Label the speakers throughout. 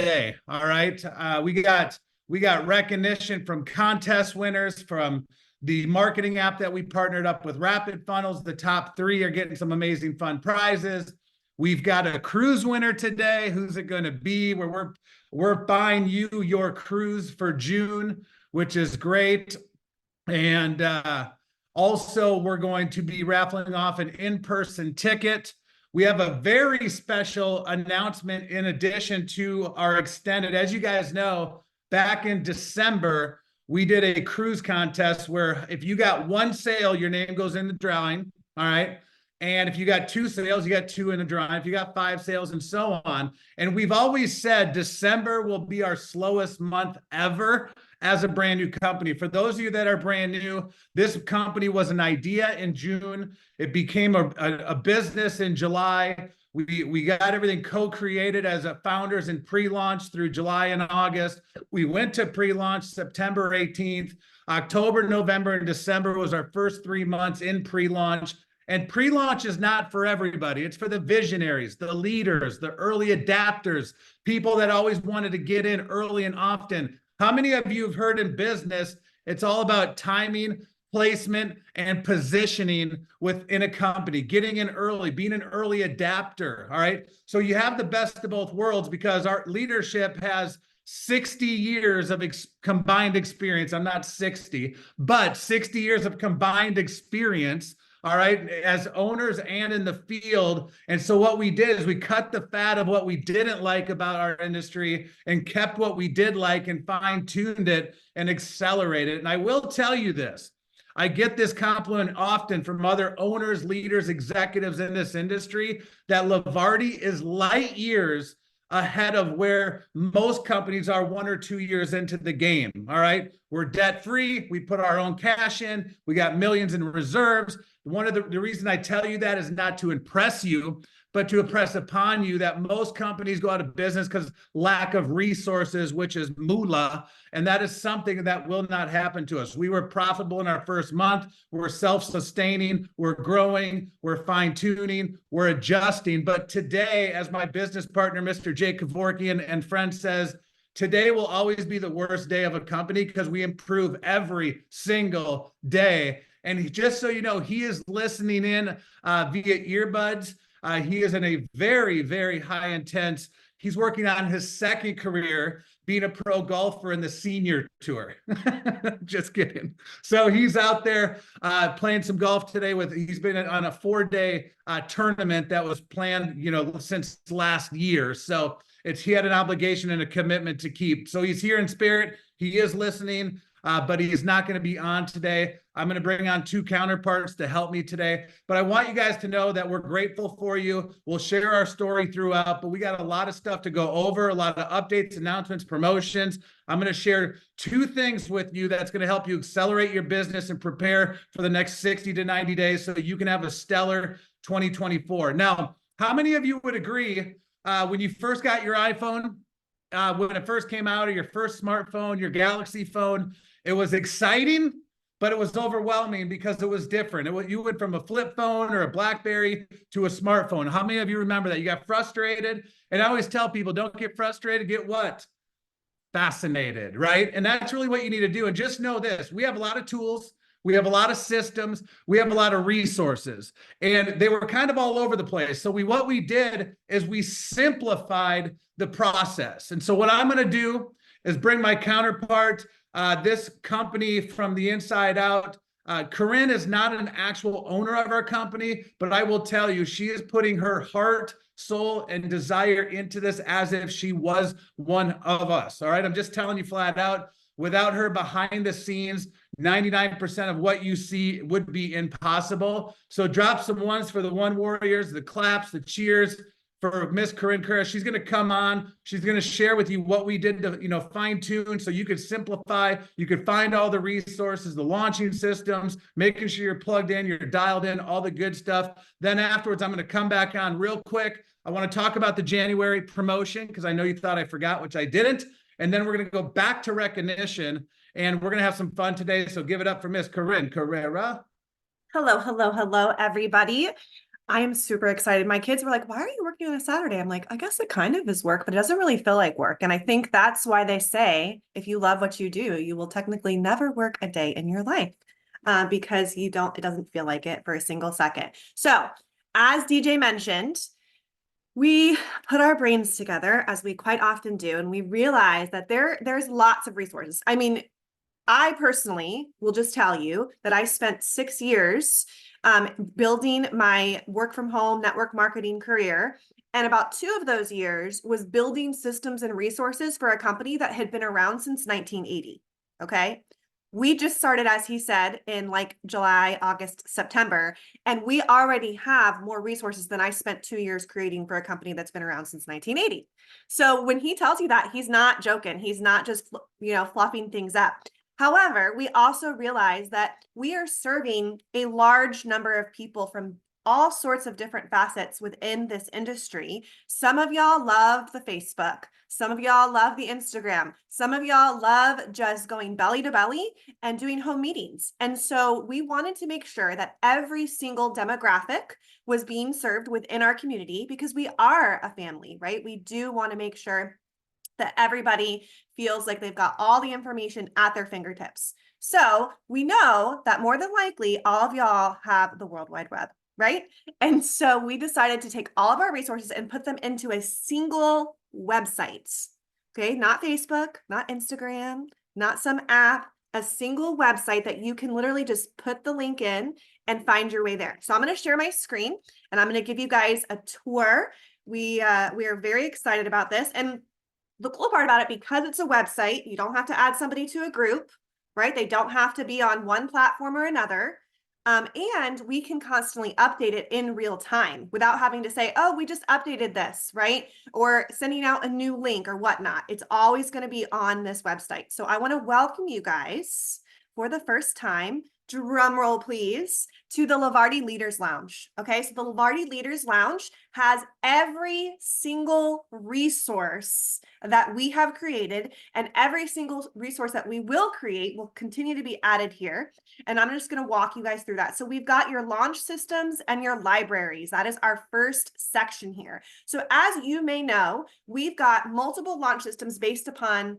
Speaker 1: today. All right. We got recognition from contest winners from the marketing app that we partnered up with Rapid Funnels. The top three are getting some amazing fun prizes. We've got a cruise winner today. Who's it going to be? We're buying you your cruise for June, which is great. And also, we're going to be raffling off an in-person ticket. We have a very special announcement in addition to our extended. As you guys know, back in December, we did a cruise contest where if you got one sale, your name goes in the drawing. All right. And if you got two sales, you got two in the drawing. If you got five sales and so on. And we've always said December will be our slowest month ever as a brand new company. For those of you that are brand new, this company was an idea in June. It became a business in July. We got everything co-created as a founders in pre-launch through July and August. We went to pre-launch September 18th. October, November, and December was our first 3 months in pre-launch. And pre-launch is not for everybody. It's for the visionaries, the leaders, the early adapters, people that always wanted to get in early and often. How many of you have heard in business, it's all about timing, placement, and positioning within a company, getting in early, being an early adapter, all right? So you have the best of both worlds because our leadership has 60 years of combined experience. I'm not 60, but 60 years of combined experience, all right, as owners and in the field. And so what we did is we cut the fat of what we didn't like about our industry and kept what we did like and fine-tuned it and accelerated it. And I will tell you this, I get this compliment often from other owners, leaders, executives in this industry that Levarti is light years ahead of where most companies are 1 or 2 years into the game, all right? We're debt-free. We put our own cash in. We got millions in reserves. One of the reason I tell you that is not to impress you, but to impress upon you that most companies go out of business because lack of resources, which is moolah, and that is something that will not happen to us. We were profitable in our first month. We're self-sustaining. We're growing. We're fine-tuning. We're adjusting. But today, as my business partner, Mr. Jake Kevorkian and friend says, today will always be the worst day of a company because we improve every single day. And just so you know, he is listening in via earbuds. He is in a very, very high intense, he's working on his second career, being a pro golfer in the senior tour. Just kidding. So he's out there playing some golf today he's been on a 4-day tournament that was planned, since last year. So he had an obligation and a commitment to keep. So he's here in spirit. He is listening. But he is not going to be on today. I'm going to bring on 2 counterparts to help me today. But I want you guys to know that we're grateful for you. We'll share our story throughout, but we got a lot of stuff to go over, a lot of updates, announcements, promotions. I'm going to share 2 things with you that's going to help you accelerate your business and prepare for the next 60 to 90 days so you can have a stellar 2024. Now, how many of you would agree when you first got your iPhone, when it first came out, or your first smartphone, your Galaxy phone, it was exciting, but it was overwhelming because it was different. You went from a flip phone or a BlackBerry to a smartphone. How many of you remember that? You got frustrated. And I always tell people, don't get frustrated, get what? Fascinated, right? And that's really what you need to do. And just know this, we have a lot of tools. We have a lot of systems. We have a lot of resources. And they were kind of all over the place. So what we did is we simplified the process. And so what I'm going to do is bring my counterpart, this company from the inside out. Corinne is not an actual owner of our company, but I will tell you, she is putting her heart, soul, and desire into this as if she was one of us. All right. I'm just telling you flat out, without her behind the scenes, 99% of what you see would be impossible. So drop some ones for the One Warriors, the claps, the cheers for Miss Corinne Curris. She's going to come on. She's going to share with you what we did to, fine tune so you could simplify. You could find all the resources, the launching systems, making sure you're plugged in, you're dialed in, all the good stuff. Then afterwards, I'm going to come back on real quick. I want to talk about the January promotion because I know you thought I forgot, which I didn't. And then we're going to go back to recognition and we're going to have some fun today. So give it up for Miss Corinne Carrera.
Speaker 2: Hello, hello, hello, everybody. I am super excited. My kids were like, why are you working on a Saturday? I'm like, I guess it kind of is work, but it doesn't really feel like work. And I think that's why they say, if you love what you do, you will technically never work a day in your life, because it doesn't feel like it for a single second. So as DJ mentioned, we put our brains together as we quite often do, and we realize that there's lots of resources. I mean, I personally will just tell you that I spent 6 years building my work from home network marketing career. And about 2 of those years was building systems and resources for a company that had been around since 1980. Okay. We just started, as he said, in like July, August, September, and we already have more resources than I spent 2 years creating for a company that's been around since 1980. So when he tells you that, he's not joking. He's not just, fluffing things up. However, we also realize that we are serving a large number of people from all sorts of different facets within this industry. Some of y'all love the Facebook. Some of y'all love the Instagram. Some of y'all love just going belly to belly and doing home meetings. And so we wanted to make sure that every single demographic was being served within our community, because we are a family, right? We do want to make sure that everybody feels like they've got all the information at their fingertips. So we know that more than likely all of y'all have the World Wide Web, right? And so we decided to take all of our resources and put them into a single website. Okay, not Facebook, not Instagram, not some app, a single website that you can literally just put the link in and find your way there. So I'm going to share my screen and I'm going to give you guys a tour. We are very excited about this. And the cool part about it, because it's a website, you don't have to add somebody to a group, right? They don't have to be on one platform or another. And we can constantly update it in real time without having to say, oh, we just updated this, right? Or sending out a new link or whatnot. It's always going to be on this website. So I want to welcome you guys for the first time, drum roll please, to the Levarti Leaders Lounge. Okay, so the Levarti Leaders Lounge has every single resource that we have created, and every single resource that we will create will continue to be added here. And I'm just going to walk you guys through that. So we've got your launch systems and your libraries. That is our first section here. So as you may know, we've got multiple launch systems based upon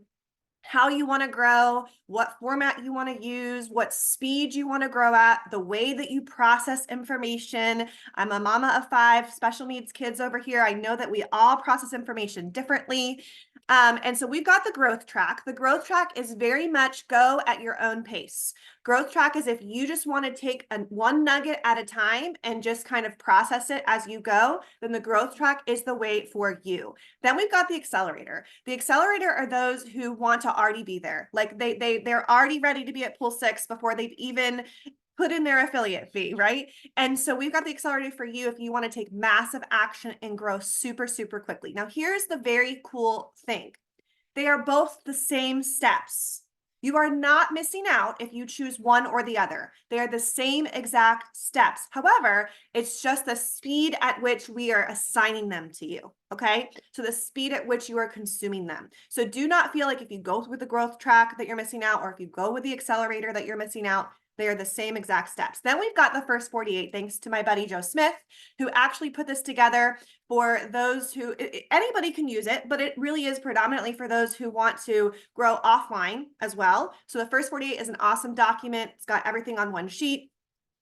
Speaker 2: how you want to grow, what format you want to use, what speed you want to grow at, the way that you process information. I'm a mama of 5 special needs kids over here. I know that we all process information differently. And so we've got the growth track. The growth track is very much go at your own pace. Growth track is if you just want to take one nugget at a time and just kind of process it as you go, then the growth track is the way for you. Then we've got the accelerator. The accelerator are those who want to already be there. Like they're already ready to be at pool 6 before they've even put in their affiliate fee, right? And so we've got the accelerator for you if you want to take massive action and grow super, super quickly. Now, here's the very cool thing. They are both the same steps. You are not missing out if you choose one or the other. They are the same exact steps. However, it's just the speed at which we are assigning them to you, okay? So the speed at which you are consuming them. So do not feel like if you go with the growth track that you're missing out, or if you go with the accelerator that you're missing out. They are the same exact steps. Then we've got the first 48, thanks to my buddy Joe Smith, who actually put this together for those who, anybody can use it, but it really is predominantly for those who want to grow offline as well. So the first 48 is an awesome document. It's got everything on one sheet.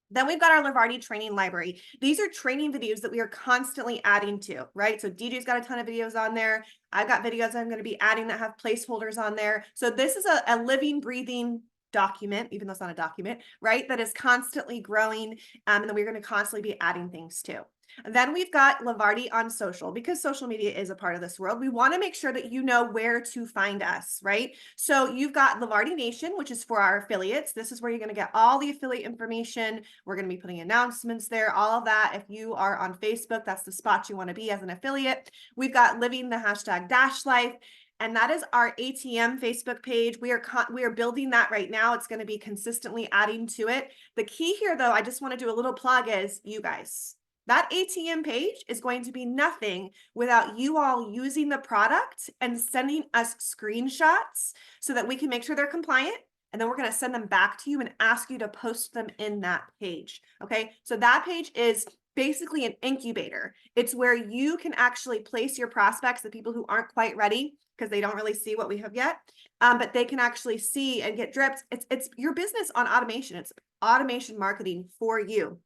Speaker 2: Then we've got our Levarti training library. These are training videos that we are constantly adding to, right? So DJ's got a ton of videos on there. I've got videos I'm going to be adding that have placeholders on there. So this is a living, breathing document, even though it's not a document, right? That is constantly growing, and then we're going to constantly be adding things to. And then we've got Levarti on social, because social media is a part of this world. We want to make sure that you know where to find us, right? So you've got Levarti Nation, which is for our affiliates. This is where you're going to get all the affiliate information. We're going to be putting announcements there, all of that. If you are on Facebook, that's the spot you want to be as an affiliate. We've got Living the Hashtag Dash Life. And that is our ATM Facebook page. We are building that right now. It's going to be consistently adding to it. The key here, though, I just want to do a little plug, is you guys. That ATM page is going to be nothing without you all using the product and sending us screenshots so that we can make sure they're compliant. And then we're going to send them back to you and ask you to post them in that page. Okay, so that page is basically an incubator. It's where you can actually place your prospects, the people who aren't quite ready because they don't really see what we have yet, but they can actually see and get dripped. It's your business on automation. It's automation marketing for you,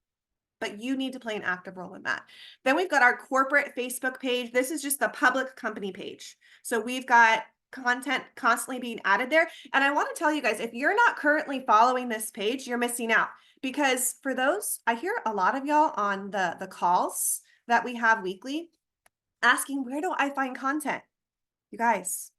Speaker 2: but you need to play an active role in that. Then we've got our corporate Facebook page. This is just the public company page. So we've got content constantly being added there. And I want to tell you guys, if you're not currently following this page, you're missing out, because for those, I hear a lot of y'all on the calls that we have weekly asking, where do I find content? You guys,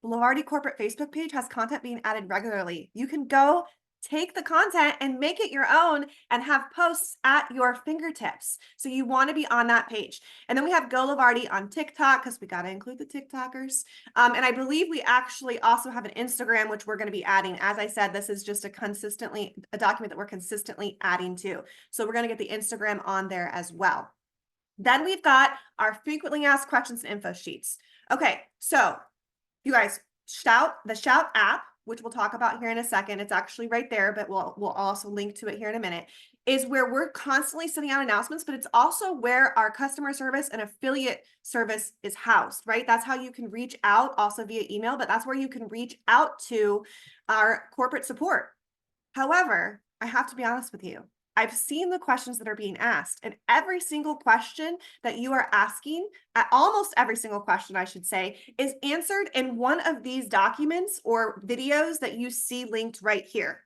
Speaker 2: the Levarti corporate Facebook page has content being added regularly. You can go take the content and make it your own and have posts at your fingertips. So you want to be on that page. And then we have Go Levarti on TikTok, because we got to include the TikTokers. And I believe we actually also have an Instagram, which we're going to be adding. As I said, this is just a document that we're consistently adding to. So we're going to get the Instagram on there as well. Then we've got our frequently asked questions and info sheets. Okay, so you guys, the Shout app, which we'll talk about here in a second, it's actually right there, but we'll also link to it here in a minute, is where we're constantly sending out announcements, but it's also where our customer service and affiliate service is housed, right? That's how you can reach out also via email, but that's where you can reach out to our corporate support. However, I have to be honest with you. I've seen the questions that are being asked, and every single question that you are asking, almost every single question, I should say, is answered in one of these documents or videos that you see linked right here.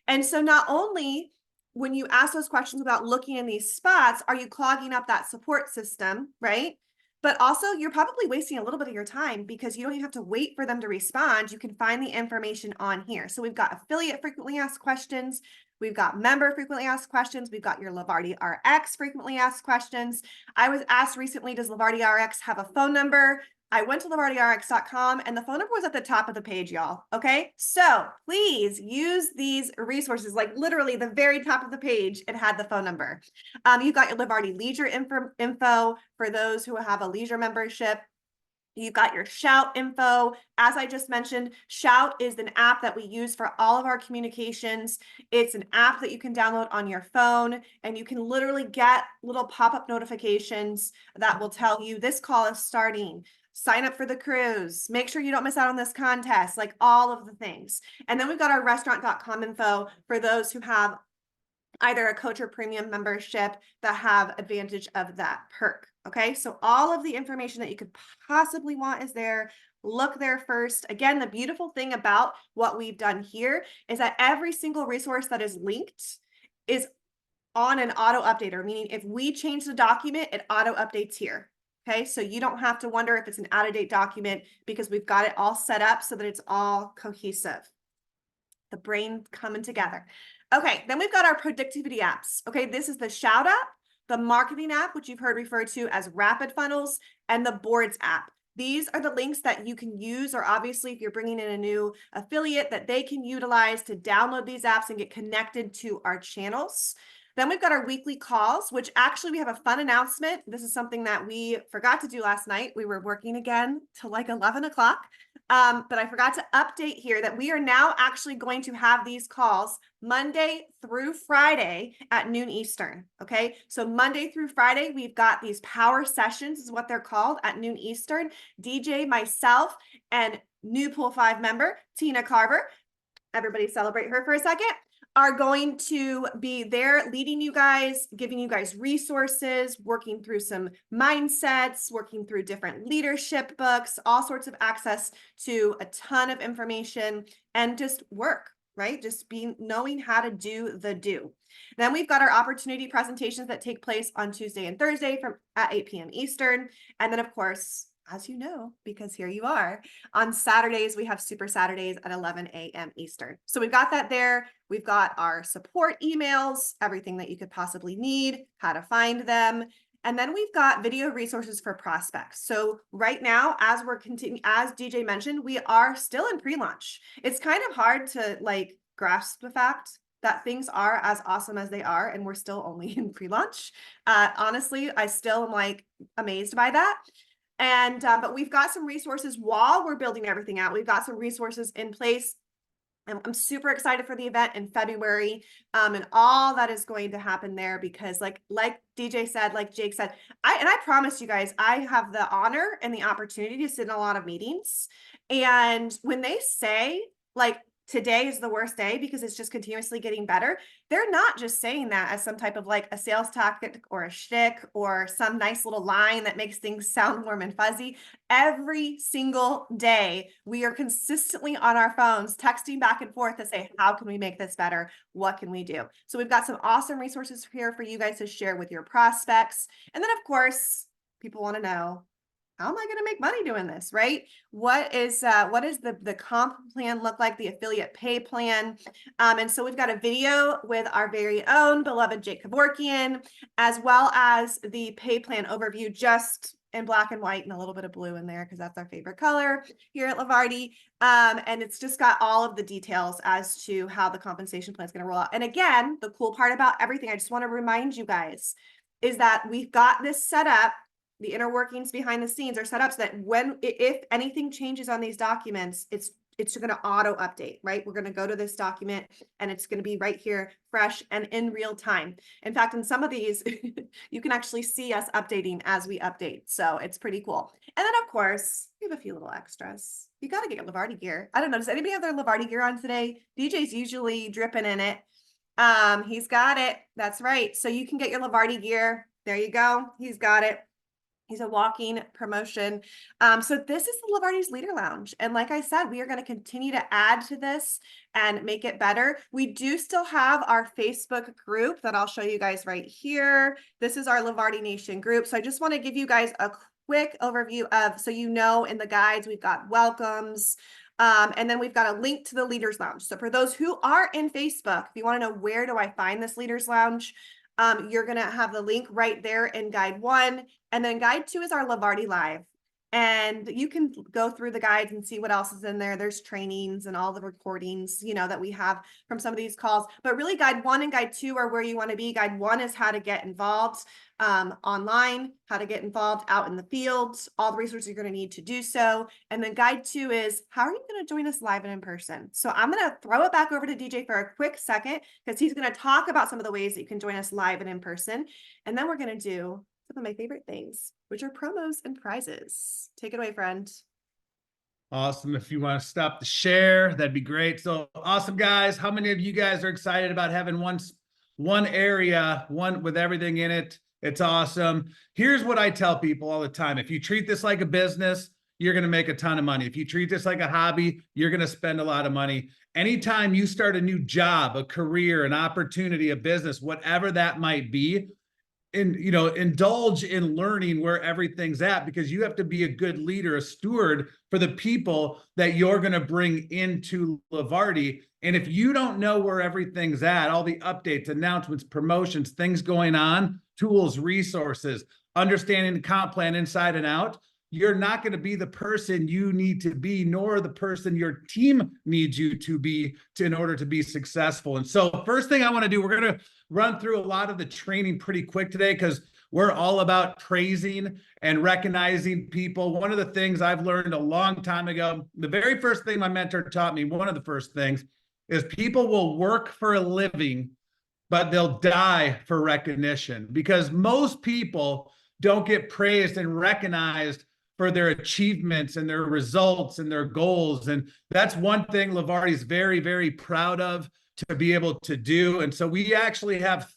Speaker 2: And so not only when you ask those questions about looking in these spots, are you clogging up that support system, right? But also you're probably wasting a little bit of your time, because you don't even have to wait for them to respond. You can find the information on here. So we've got affiliate frequently asked questions. We've got member frequently asked questions. We've got your Levarti RX frequently asked questions. I was asked recently, does Levarti RX have a phone number? I went to levartirx.com and the phone number was at the top of the page, y'all. Okay, so please use these resources, like literally the very top of the page, it had the phone number. You've got your Levarti Leisure info for those who have a leisure membership. You've got your Shout info. As I just mentioned, Shout is an app that we use for all of our communications. It's an app that you can download on your phone, and you can literally get little pop-up notifications that will tell you this call is starting. Sign up for the cruise. Make sure you don't miss out on this contest, like all of the things. And then we've got our restaurant.com info for those who have either a coach or premium membership that have advantage of that perk. Okay, so all of the information that you could possibly want is there. Look there first. Again, the beautiful thing about what we've done here is that every single resource that is linked is on an auto updater, meaning if we change the document, it auto updates here. Okay, so you don't have to wonder if it's an out-of-date document, because we've got it all set up so that it's all cohesive. The brain coming together. Okay, then we've got our productivity apps. Okay, this is the Shout app, the marketing app, which you've heard referred to as Rapid Funnels, and the Boards app. These are the links that you can use, or obviously if you're bringing in a new affiliate, that they can utilize to download these apps and get connected to our channels. Then we've got our weekly calls, which actually we have a fun announcement. This is something that we forgot to do last night. We were working again till like 11 o'clock. But I forgot to update here that we are now actually going to have these calls Monday through Friday at noon Eastern. Okay, so Monday through Friday, we've got these power sessions, is what they're called, at noon Eastern. DJ, myself, and new Pool 5 member, Tina Carver, everybody celebrate her for a second, are going to be there leading you guys, giving you guys resources, working through some mindsets, working through different leadership books, all sorts of access to a ton of information, and just work, right? Just knowing how to do the do. Then we've got our opportunity presentations that take place on Tuesday and Thursday at 8 p.m. Eastern. And then of course, as you know, because here you are, on Saturdays, we have Super Saturdays at 11 a.m. Eastern. So we've got that there. We've got our support emails, everything that you could possibly need, how to find them. And then we've got video resources for prospects. So right now, as DJ mentioned, we are still in pre-launch. It's kind of hard to like grasp the fact that things are as awesome as they are, and we're still only in pre-launch. Honestly, I still am like amazed by that. And but we've got some resources while we're building everything out. We've got some resources in place I'm super excited for the event in February, and all that is going to happen there because like DJ said, like Jake said, I promise you guys, I have the honor and the opportunity to sit in a lot of meetings. And when they say like today is the worst day because it's just continuously getting better, they're not just saying that as some type of like a sales tactic or a shtick or some nice little line that makes things sound warm and fuzzy. Every single day, we are consistently on our phones texting back and forth to say, how can we make this better? What can we do? So we've got some awesome resources here for you guys to share with your prospects. And then, of course, people want to know, how am I going to make money doing this, right? What is the comp plan look like, the affiliate pay plan? And so we've got a video with our very own beloved Jake Kevorkian, as well as the pay plan overview, just in black and white and a little bit of blue in there because that's our favorite color here at Levarti. And it's just got all of the details as to how the compensation plan is going to roll out. And again, the cool part about everything, I just want to remind you guys, is that we've got this set up. The inner workings behind the scenes are set up so that if anything changes on these documents, it's going to auto update, right? We're going to go to this document and it's going to be right here, fresh and in real time. In fact, in some of these, you can actually see us updating as we update. So it's pretty cool. And then of course, we have a few little extras. You got to get your Levarti gear. I don't know. Does anybody have their Levarti gear on today? DJ's usually dripping in it. He's got it. That's right. So you can get your Levarti gear. There you go. He's got it. He's a walking promotion. So this is the Levarti's Leader Lounge. And like I said, we are going to continue to add to this and make it better. We do still have our Facebook group that I'll show you guys right here. This is our Levarti Nation group. So I just want to give you guys a quick overview of, so you know, in the guides, we've got welcomes. And then we've got a link to the Leaders Lounge. So for those who are in Facebook, if you want to know where do I find this Leaders Lounge, you're going to have the link right there in guide 1. And then guide 2 is our Levarti Live. And you can go through the guides and see what else is in there. There's trainings and all the recordings, you know, that we have from some of these calls. But really guide 1 and guide 2 are where you want to be. Guide 1 is how to get involved online, how to get involved out in the field, all the resources you're going to need to do so. And then guide 2 is how are you going to join us live and in person? So I'm going to throw it back over to DJ for a quick second because he's going to talk about some of the ways that you can join us live and in person. And then we're going to do some of my favorite things, which are promos and prizes. Take it away, friend.
Speaker 1: Awesome. If you want to stop the share, that'd be great. So awesome, guys. How many of you guys are excited about having one area, one with everything in it? It's awesome. Here's what I tell people all the time. If you treat this like a business, you're going to make a ton of money. If you treat this like a hobby, you're going to spend a lot of money. Anytime you start a new job, a career, an opportunity, a business, whatever that might be, and indulge in learning where everything's at, because you have to be a good leader, a steward for the people that you're going to bring into Levarti. And if you don't know where everything's at, all the updates, announcements, promotions, things going on, tools, resources, understanding the comp plan inside and out, you're not going to be the person you need to be, nor the person your team needs you to be in order to be successful. And so first thing I want to do, we're going to run through a lot of the training pretty quick today because we're all about praising and recognizing people. One of the things I've learned a long time ago, the very first thing my mentor taught me, one of the first things, is people will work for a living, but they'll die for recognition, because most people don't get praised and recognized for their achievements and their results and their goals. And that's one thing Levarti is very, very proud of to be able to do. And so we actually have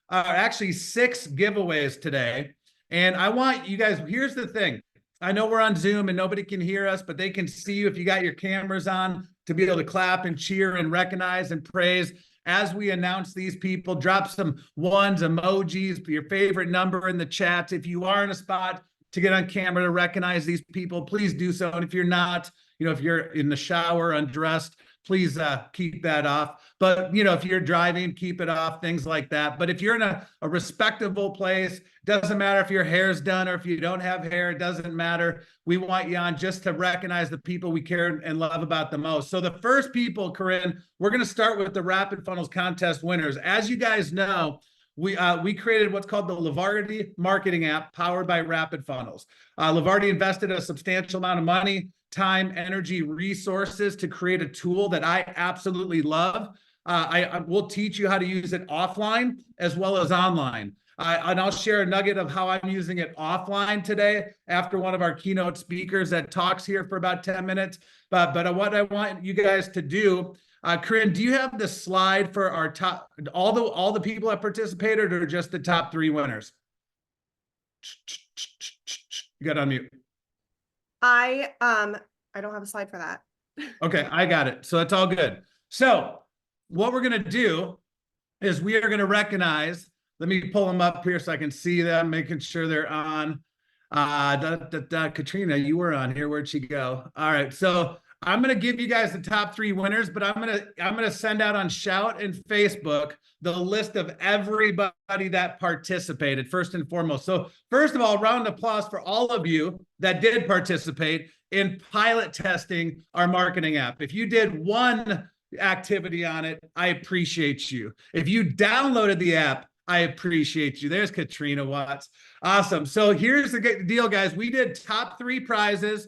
Speaker 1: actually 6 giveaways today. And I want you guys, here's the thing. I know we're on Zoom and nobody can hear us, but they can see you if you got your cameras on to be able to clap and cheer and recognize and praise. As we announce these people, drop some ones, emojis, your favorite number in the chat. If you are in a spot to get on camera to recognize these people, please do so. And if you're not, if you're in the shower, undressed, please keep that off. But, if you're driving, keep it off, things like that. But if you're in a respectable place, doesn't matter if your hair's done or if you don't have hair, it doesn't matter. We want you on just to recognize the people we care and love about the most. So the first people, Corinne, we're going to start with the Rapid Funnels contest winners. As you guys know, we created what's called the Levarti marketing app powered by Rapid Funnels. Levarti invested a substantial amount of money time, energy, resources to create a tool that I absolutely love. I will teach you how to use it offline as well as online. And I'll share a nugget of how I'm using it offline today after one of our keynote speakers that talks here for about 10 minutes. But what I want you guys to do, Corinne, do you have the slide for our top, all the people that participated, or just the top 3 winners? You got to unmute.
Speaker 2: I don't have a slide for that.
Speaker 1: Okay, I got it. So it's all good. So what we're going to do is we are going to recognize, let me pull them up here so I can see them, making sure they're on. Katrina, you were on here. Where'd she go? All right. So I'm going to give you guys the top 3 winners, but I'm going to send out on Shout and Facebook the list of everybody that participated, first and foremost. So first of all, round of applause for all of you that did participate in pilot testing our marketing app. If you did one activity on it, I appreciate you. If you downloaded the app, I appreciate you. There's Katrina Watts. Awesome. So here's the deal, guys. We did top 3 prizes.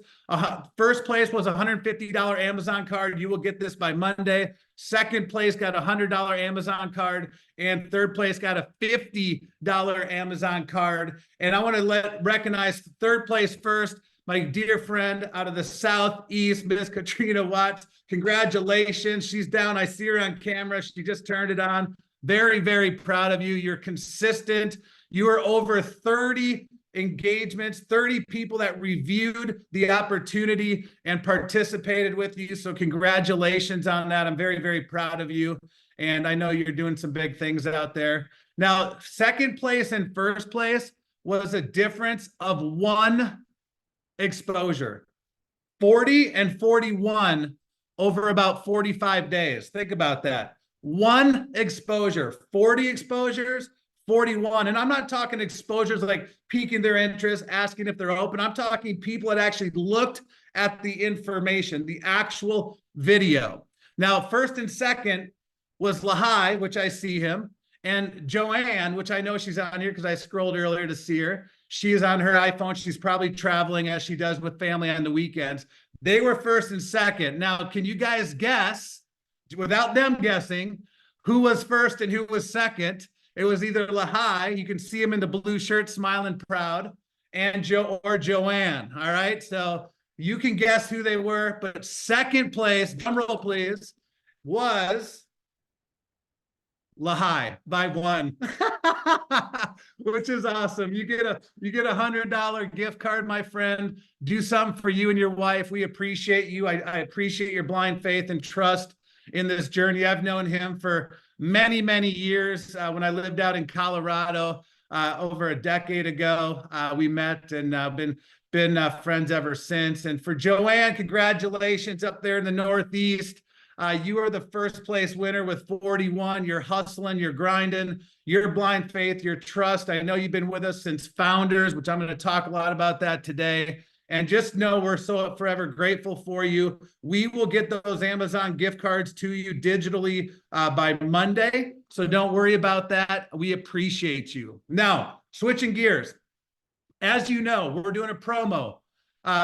Speaker 1: First place was a $150 Amazon card. You will get this by Monday. Second place got a $100 Amazon card. And third place got a $50 Amazon card. And I want to recognize third place first, my dear friend out of the Southeast, Miss Katrina Watts. Congratulations. She's down. I see her on camera. She just turned it on. Very, very proud of you. You're consistent. You are over 30 engagements, 30 people that reviewed the opportunity and participated with you. So congratulations on that. I'm very, very proud of you. And I know you're doing some big things out there. Now, second place and first place was a difference of 1 exposure. 40 and 41 over about 45 days. Think about that. 1 exposure, 40 exposures, 41. And I'm not talking exposures like piquing their interest, asking if they're open. I'm talking people that actually looked at the information, the actual video. Now, first and second was Lahai, which I see him, and Joanne, which I know she's on here because I scrolled earlier to see her. She is on her iPhone. She's probably traveling as she does with family on the weekends. They were first and second. Now, can you guys guess, without them guessing, who was first and who was second? It was either Lahai, you can see him in the blue shirt smiling proud, and Joanne. All right, so you can guess who they were, but second place, drum roll please, was Lahai by 1. Which is awesome. You get a $100 gift card, my friend. Do something for you and your wife. We appreciate you. I appreciate your blind faith and trust in this journey. I've known him for many, many years. When I lived out in Colorado over a decade ago, we met and been friends ever since. And for Joanne, congratulations up there in the Northeast. You are the first place winner with 41. You're hustling, you're grinding, your blind faith, your trust. I know you've been with us since founders, which I'm going to talk a lot about that today. And just know we're so forever grateful for you. We will get those Amazon gift cards to you digitally by Monday. So don't worry about that. We appreciate you. Now, switching gears. As you know, we're doing a promo.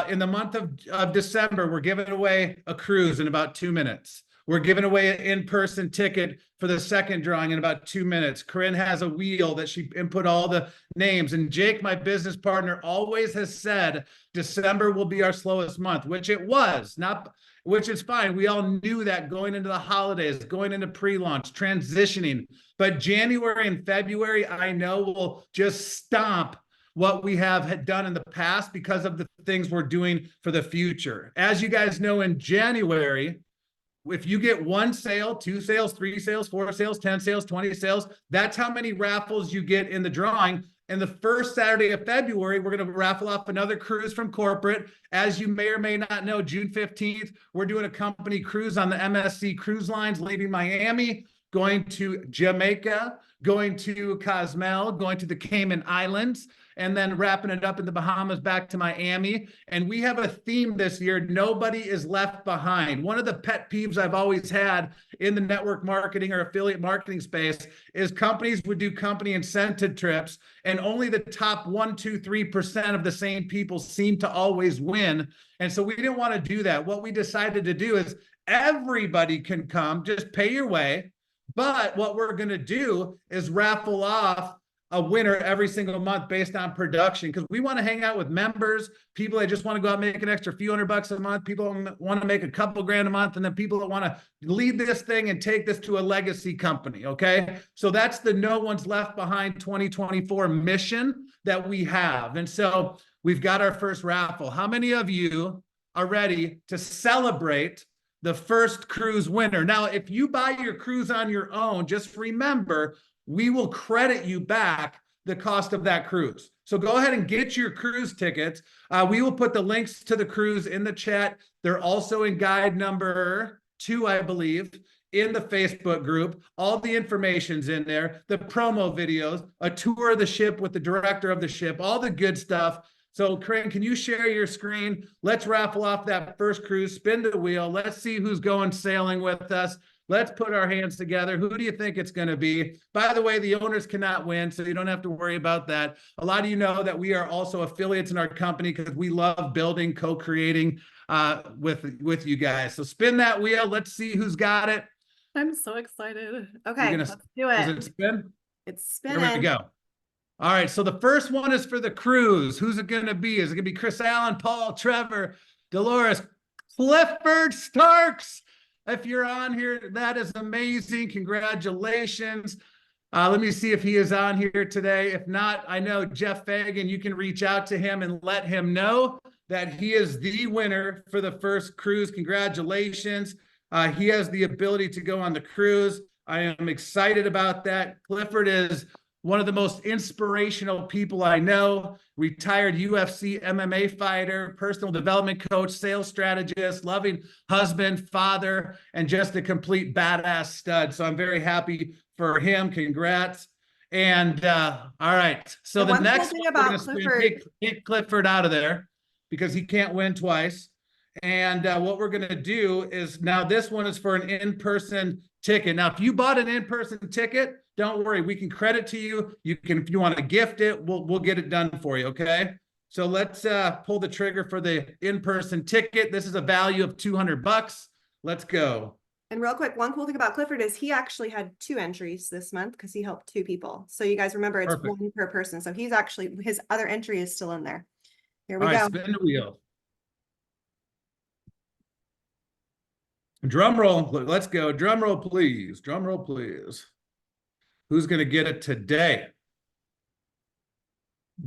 Speaker 1: In the month of December, we're giving away a cruise in about 2 minutes. We're giving away an in-person ticket for the second drawing in about 2 minutes. Corinne has a wheel that she input all the names. And Jake, my business partner, always has said December will be our slowest month, which it was, which is fine. We all knew that going into the holidays, going into pre-launch, transitioning. But January and February, I know will just stomp what we have done in the past because of the things we're doing for the future. As you guys know, in January, if you get 1 sale, 2 sales, 3 sales, 4 sales, 10 sales, 20 sales, that's how many raffles you get in the drawing. And the first Saturday of February, we're going to raffle off another cruise from corporate. As you may or may not know, June 15th, we're doing a company cruise on the MSC Cruise Lines, leaving Miami, going to Jamaica, going to Cozumel, going to the Cayman Islands. and then wrapping it up in the Bahamas back to Miami. And we have a theme this year: nobody is left behind. One of the pet peeves I've always had in the network marketing or affiliate marketing space is companies would do company incentive trips, and only the top 1, 2, 3% of the same people seem to always win. And so we didn't want to do that. What we decided to do is everybody can come, just pay your way. But what we're going to do is raffle off a winner every single month based on production, because we want to hang out with members, people that just want to go out and make an extra few $100 a month, people want to make a couple grand a month, and then people that want to lead this thing and take this to a legacy company. Okay. So that's the No One's Left Behind 2024 mission that we have. And so we've got our first raffle. How many of you are ready to celebrate the first cruise winner? Now, if you buy your cruise on your own, just remember, we will credit you back the cost of that cruise. So go ahead and get your cruise tickets. We will put the links to the cruise in the chat. They're also in guide number 2, I believe, in the Facebook group. All the information's in there, the promo videos, a tour of the ship with the director of the ship, all the good stuff. So Crane, can you share your screen? Let's raffle off that first cruise, spin the wheel. Let's see who's going sailing with us. Let's put our hands together. Who do you think it's going to be? By the way, the owners cannot win, so you don't have to worry about that. A lot of you know that we are also affiliates in our company because we love building, co-creating with you guys. So spin that wheel. Let's see who's got it.
Speaker 2: I'm so excited. Okay, let's do it.
Speaker 1: Does it spin?
Speaker 2: It's spinning.
Speaker 1: Here we go. All right, so the first one is for the cruise. Who's it going to be? Is it going to be Chris Allen, Paul, Trevor, Dolores, Clifford Starks? If you're on here, that is amazing. Congratulations. Let me see if he is on here today. If not, I know Jeff Fagan. You can reach out to him and let him know that he is the winner for the first cruise. Congratulations. He has the ability to go on the cruise. I am excited about that. Clifford is one of the most inspirational people I know. Retired UFC MMA fighter, personal development coach, sales strategist, loving husband, father, and just a complete badass stud. So I'm very happy for him. Congrats. And all right. So the next
Speaker 2: thing about Clifford,
Speaker 1: take Clifford out of there because he can't win twice. And what we're going to do is, now this one is for an in-person ticket. Now, if you bought an in-person ticket, don't worry, we can credit to you. You can, if you want to gift it, we'll get it done for you. Okay. So let's pull the trigger for the in-person ticket. This is a value of $200. Let's go.
Speaker 2: And real quick, one cool thing about Clifford is he actually had 2 entries this month because he helped 2 people. So you guys remember, it's
Speaker 1: Perfect.
Speaker 2: 1 per person. So he's actually, his other entry is still in there. Here we
Speaker 1: All
Speaker 2: go.
Speaker 1: right, spin the wheel. Drum roll. Let's go. Drum roll, please. Drum roll, please. Who's going to get it today?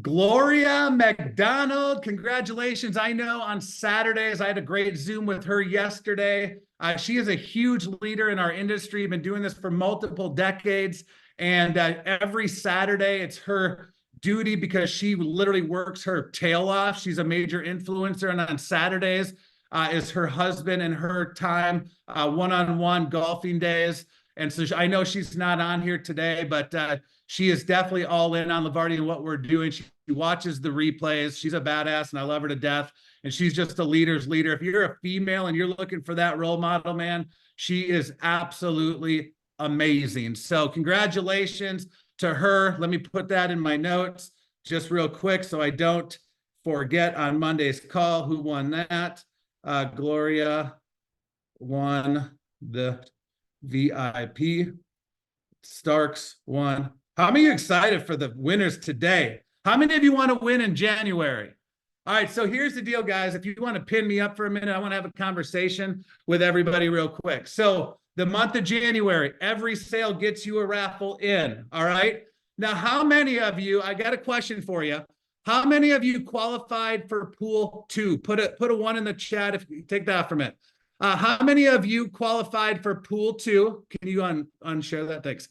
Speaker 1: Gloria McDonald. Congratulations. I know on Saturdays, I had a great Zoom with her yesterday. She is a huge leader in our industry, been doing this for multiple decades. And every Saturday, it's her duty because she literally works her tail off. She's a major influencer. And on Saturdays is her husband and her time, one-on-one golfing days. And so I know she's not on here today, but she is definitely all in on Levarti and what we're doing. She watches the replays. She's a badass and I love her to death. And she's just a leader's leader. If you're a female and you're looking for that role model, man, she is absolutely amazing. So congratulations to her. Let me put that in my notes just real quick so I don't forget on Monday's call who won that. Gloria won the VIP. Starks won. How many of you excited for the winners today? How many of you want to win in January? All right, so here's the deal, guys. If you want to pin me up for a minute, I want to have a conversation with everybody real quick. So the month of January, every sale gets you a raffle in, all right? Now, how many of you, I got a question for you. How many of you qualified for pool 2? Put a 1 in the chat if you take that from it. How many of you qualified for pool 2? Can you unshare that? Thanks.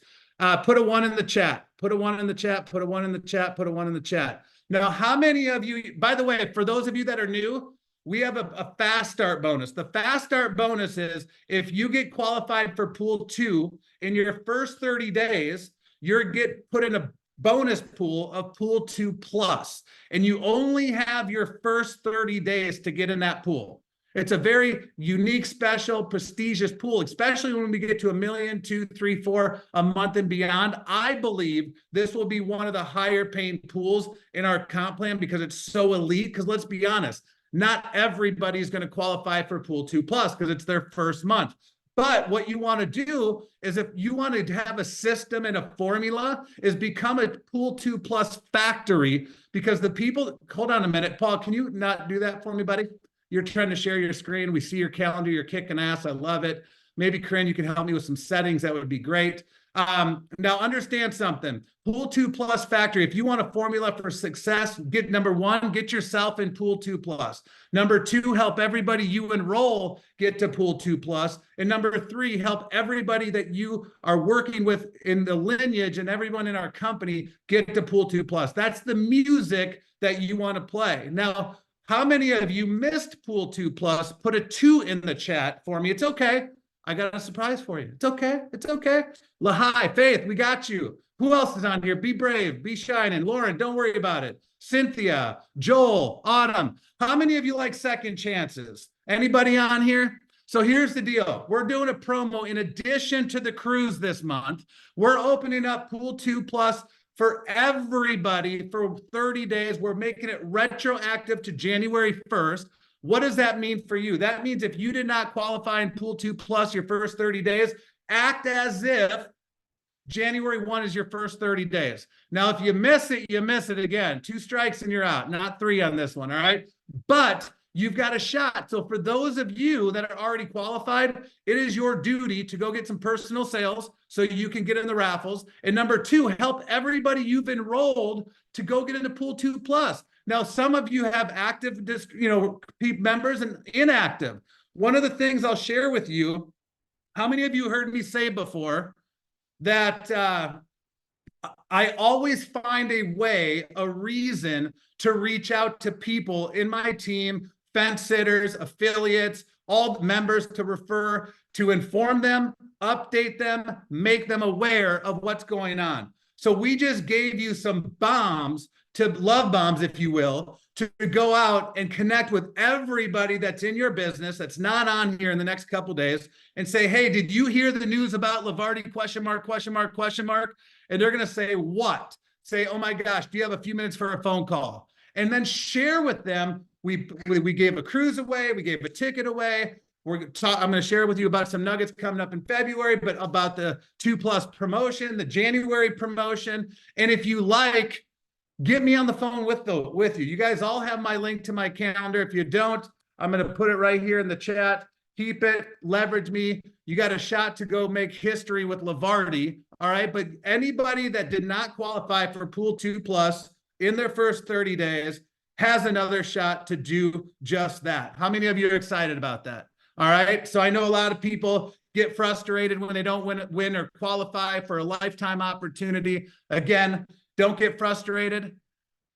Speaker 1: Put a 1 in the chat. Put a 1 in the chat. Put a 1 in the chat. Put a 1 in the chat. Now, how many of you, by the way, for those of you that are new, we have a fast start bonus. The fast start bonus is if you get qualified for pool 2 in your first 30 days, you're put in a bonus pool of Pool 2 Plus, and you only have your first 30 days to get in that pool. It's a very unique, special, prestigious pool, especially when we get to 1 million, 2, 3, 4 a month and beyond. I believe this will be one of the higher paying pools in our comp plan because it's so elite. Because let's be honest, not everybody's going to qualify for Pool 2 Plus because it's their first month. But what you want to do is, if you want to have a system and a formula, is become a Pool 2 Plus factory, because the people, hold on a minute, Paul, can you not do that for me, buddy? You're trying to share your screen. We see your calendar. You're kicking ass. I love it. Maybe, Corinne, you can help me with some settings. That would be great. Now, understand something. Pool 2 Plus Factory. If you want a formula for success, get number one, get yourself in Pool 2 Plus. Number two, help everybody you enroll get to Pool 2 Plus. And number three, help everybody that you are working with in the lineage and everyone in our company get to Pool 2 Plus. That's the music that you want to play. Now, how many of you missed Pool 2 Plus? Put a 2 in the chat for me. It's okay. I got a surprise for you. It's okay. It's okay. Lahai, Faith, we got you. Who else is on here? Be brave. Be shining. Lauren, don't worry about it. Cynthia, Joel, Autumn. How many of you like second chances? Anybody on here? So here's the deal. We're doing a promo in addition to the cruise this month. We're opening up Pool 2 Plus for everybody for 30 days. We're making it retroactive to January 1st. What does that mean for you? That means if you did not qualify in Pool 2 Plus your first 30 days, act as if January 1 is your first 30 days. Now, if you miss it, you miss it again. 2 strikes and you're out, not 3 on this one, all right? But you've got a shot. So for those of you that are already qualified, it is your duty to go get some personal sales so you can get in the raffles. And number two, help everybody you've enrolled to go get into Pool 2 Plus. Now, some of you have active, members and inactive. One of the things I'll share with you, how many of you heard me say before that I always find a way, a reason to reach out to people in my team, fence sitters, affiliates, all members, to refer, to inform them, update them, make them aware of what's going on. So we just gave you some bombs, to love bombs, if you will, to go out and connect with everybody that's in your business that's not on here in the next couple of days and say, hey, did you hear the news about Levarti, question mark, question mark, question mark? And they're going to say, what? Say, oh my gosh, do you have a few minutes for a phone call? And then share with them. We gave a cruise away. We gave a ticket away. I'm going to share with you about some nuggets coming up in February, but about the 2 Plus promotion, the January promotion. And if you like, get me on the phone with you. You guys all have my link to my calendar. If you don't, I'm going to put it right here in the chat. Keep it, leverage me. You got a shot to go make history with Levarti. All right. But anybody that did not qualify for Pool 2 Plus in their first 30 days has another shot to do just that. How many of you are excited about that? All right. So I know a lot of people get frustrated when they don't win or qualify for a lifetime opportunity. Again, don't get frustrated.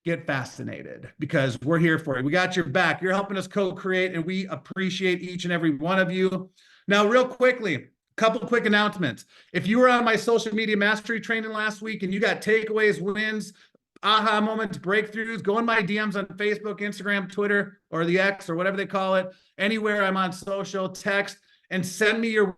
Speaker 1: Get fascinated, because we're here for you. We got your back. You're helping us co-create, and we appreciate each and every one of you. Now, real quickly, a couple quick announcements. If you were on my social media mastery training last week and you got takeaways, wins, aha moments, breakthroughs, go in my DMs on Facebook, Instagram, Twitter, or the X, or whatever they call it. Anywhere I'm on social, text, and send me your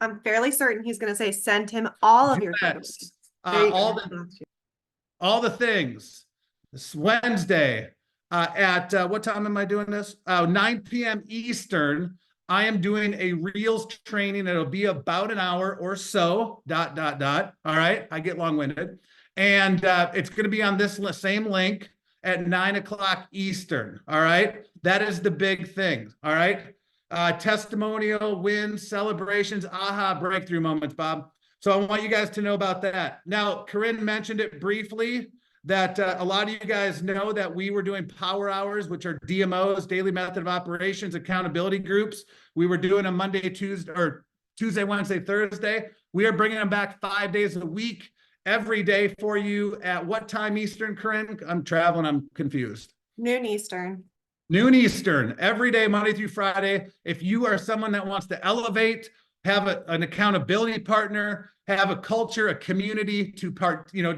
Speaker 2: I'm fairly certain he's going to say, send him all of your
Speaker 1: Yes.
Speaker 2: takeaways.
Speaker 1: All the things. This Wednesday at what time am I doing this? 9 p.m. Eastern. I am doing a Reels training. It'll be about an hour or so, ... All right. I get long-winded. And it's going to be on this same link at 9 o'clock Eastern. All right. That is the big thing. All right. Testimonial, wins, celebrations, aha, breakthrough moments, Bob. So I want you guys to know about that. Now, Corinne mentioned it briefly, that a lot of you guys know that we were doing power hours, which are DMOs, daily method of operations, accountability groups. We were doing a Monday, Tuesday, Wednesday, Thursday. We are bringing them back 5 days a week, every day for you. At what time Eastern, Corinne? I'm traveling. I'm confused.
Speaker 2: Noon Eastern.
Speaker 1: Noon Eastern, every day, Monday through Friday. If you are someone that wants to elevate, have an accountability partner, have a culture, a community to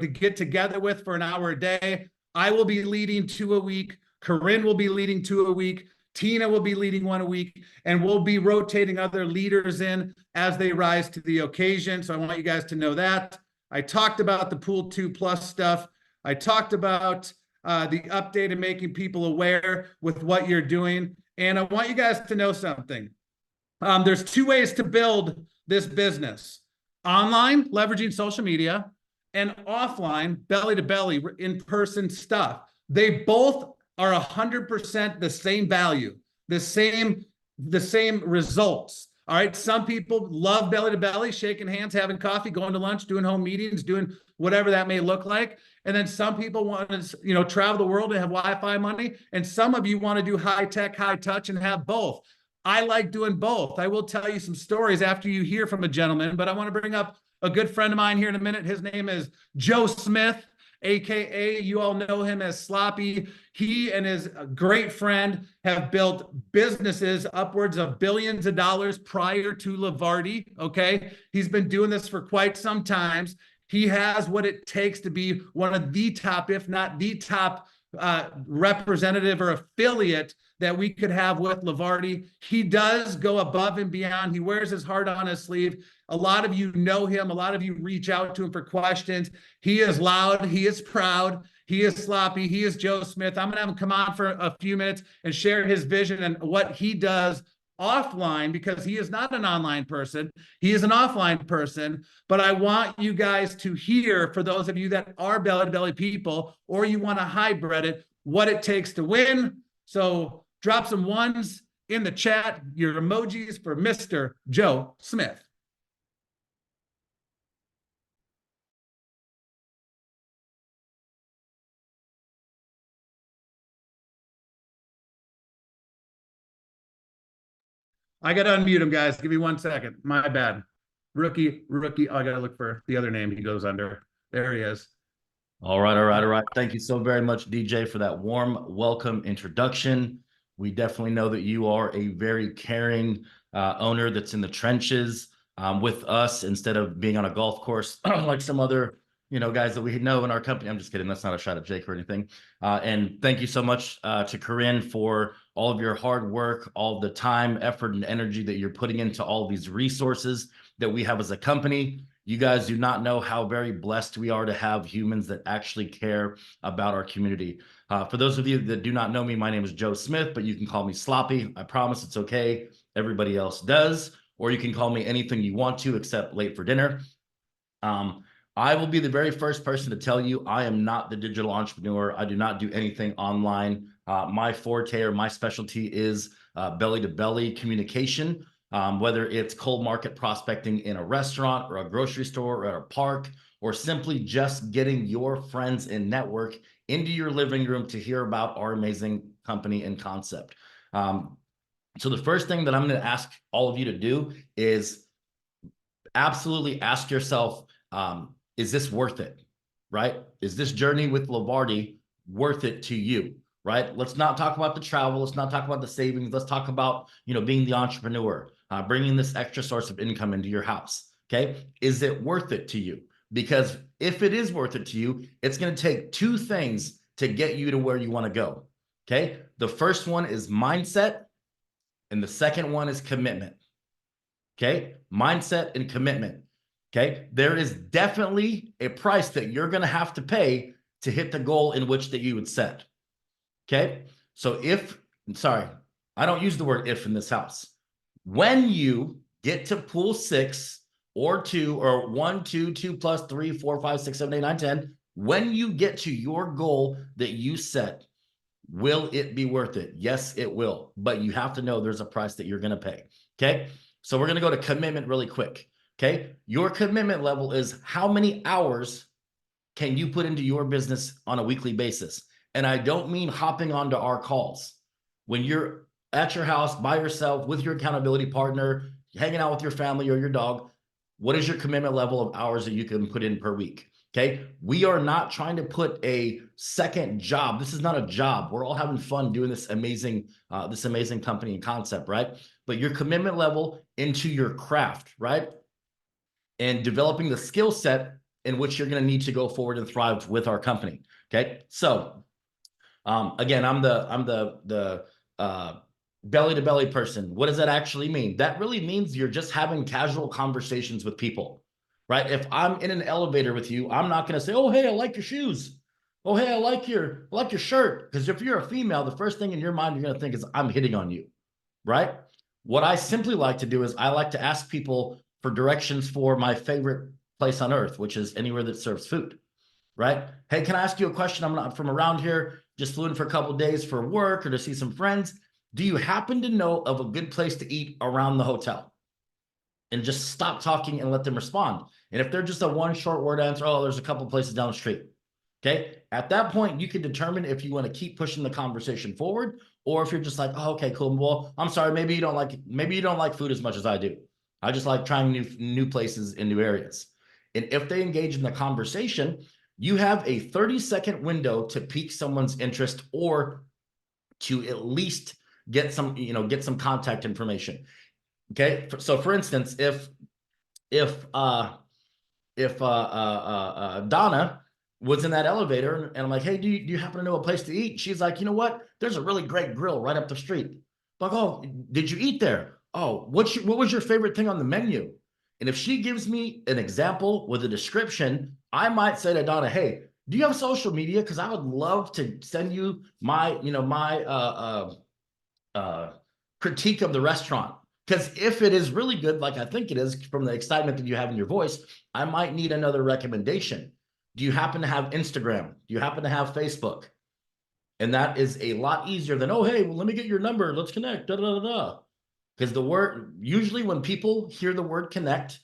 Speaker 1: get together with for an hour a day, I will be leading 2 a week. Corinne will be leading 2 a week. Tina will be leading 1 a week, and we'll be rotating other leaders in as they rise to the occasion. So I want you guys to know that. I talked about the Pool 2 Plus stuff. I talked about the update and making people aware with what you're doing. And I want you guys to know something. There's 2 ways to build this business: online, leveraging social media, and offline, belly to belly, in-person stuff. They both are 100% the same value, the same results. All right. Some people love belly to belly, shaking hands, having coffee, going to lunch, doing home meetings, doing whatever that may look like. And then some people want to, travel the world and have Wi-Fi money. And some of you want to do high tech, high touch and have both. I like doing both. I will tell you some stories after you hear from a gentleman, but I want to bring up a good friend of mine here in a minute. His name is Joe Smith, AKA, you all know him as Sloppy. He and his great friend have built businesses upwards of billions of dollars prior to Levarti, okay? He's been doing this for quite some time. He has what it takes to be one of the top, if not the top, representative or affiliate that we could have with Levarti. He does go above and beyond. He wears his heart on his sleeve. A lot of you know him. A lot of you reach out to him for questions. He is loud. He is proud. He is sloppy. He is Joe Smith. I'm going to have him come on for a few minutes and share his vision and what he does offline, because he is not an online person. He is an offline person. But I want you guys to hear, for those of you that are belly-to-belly people, or you want to hybrid it, what it takes to win. So drop some ones in the chat, your emojis for Mr. Joe Smith. I got to unmute him, guys. Give me 1 second. My bad. Rookie. Oh, I got to look for the other name he goes under. There he is.
Speaker 3: All right. Thank you so very much, DJ, for that warm welcome introduction. We definitely know that you are a very caring owner that's in the trenches with us, instead of being on a golf course like some other guys that we know in our company. I'm just kidding. That's not a shot at Jake or anything. And thank you so much to Corinne for all of your hard work, all the time, effort, and energy that you're putting into all these resources that we have as a company. You guys do not know how very blessed we are to have humans that actually care about our community. For those of you that do not know me, my name is Joe Smith, but you can call me Sloppy. I promise it's okay. Everybody else does. Or you can call me anything you want to, except late for dinner. I will be the very first person to tell you I am not the digital entrepreneur. I do not do anything online. My forte or my specialty is belly-to-belly communication, whether it's cold market prospecting in a restaurant or a grocery store or at a park, or simply just getting your friends and network into your living room to hear about our amazing company and concept. So the first thing that I'm going to ask all of you to do is absolutely ask yourself, is this worth it, right? Is this journey with Levarti worth it to you, right? Let's not talk about the travel. Let's not talk about the savings. Let's talk about, being the entrepreneur, bringing this extra source of income into your house, okay? Is it worth it to you? Because if it is worth it to you, it's going to take 2 things to get you to where you want to go, okay? The first one is mindset, and the second one is commitment, okay? Mindset and commitment. Okay, there is definitely a price that you're going to have to pay to hit the goal in which that you would set. Okay, so I don't use the word if in this house. When you get to pool 6 or 2 or 1, 2, 2 plus 3, 4, 5, 6, 7, 8, 9, 10, when you get to your goal that you set, will it be worth it? Yes, it will. But you have to know there's a price that you're going to pay. Okay, so we're going to go to commitment really quick. Okay, your commitment level is how many hours can you put into your business on a weekly basis? And I don't mean hopping onto our calls. When you're at your house by yourself with your accountability partner, hanging out with your family or your dog, what is your commitment level of hours that you can put in per week? Okay. We are not trying to put a second job. This is not a job. We're all having fun doing this amazing company and concept, right? But your commitment level into your craft, right? And developing the skill set in which you're going to need to go forward and thrive with our company. Okay. So, again, I'm the belly to belly person. What does that actually mean? That really means you're just having casual conversations with people. Right? If I'm in an elevator with you, I'm not going to say, "Oh, hey, I like your shoes. Oh, hey, I like your shirt." Because if you're a female, the first thing in your mind you're going to think is, "I'm hitting on you." Right? What I simply like to do is I like to ask people for directions for my favorite place on earth, which is anywhere that serves food. Right? "Hey, can I ask you a question? I'm not from around here, just flew in for a couple of days for work or to see some friends. Do you happen to know of a good place to eat around the hotel?" And just stop talking and let them respond. And if they're just a one short word answer, "Oh, there's a couple places down the street." Okay. At that point, you can determine if you want to keep pushing the conversation forward, or if you're just like, "Oh, okay, cool. Well, I'm sorry. Maybe you don't like food as much as I do. I just like trying new places in new areas." And if they engage in the conversation, you have a 30-second window to pique someone's interest or to at least get some contact information. Okay. So for instance, if Donna was in that elevator and I'm like, "Hey, do you happen to know a place to eat?" She's like, "You know what? There's a really great grill right up the street." I'm like, "Oh, did you eat there? Oh, what was your favorite thing on the menu?" And if she gives me an example with a description, I might say to Donna, "Hey, do you have social media? Because I would love to send you my critique of the restaurant. Because if it is really good, like I think it is, from the excitement that you have in your voice, I might need another recommendation. Do you happen to have Instagram? Do you happen to have Facebook?" And that is a lot easier than, "Oh, hey, well, let me get your number. Let's connect." Da, da, da, da. Because the word, usually when people hear the word connect,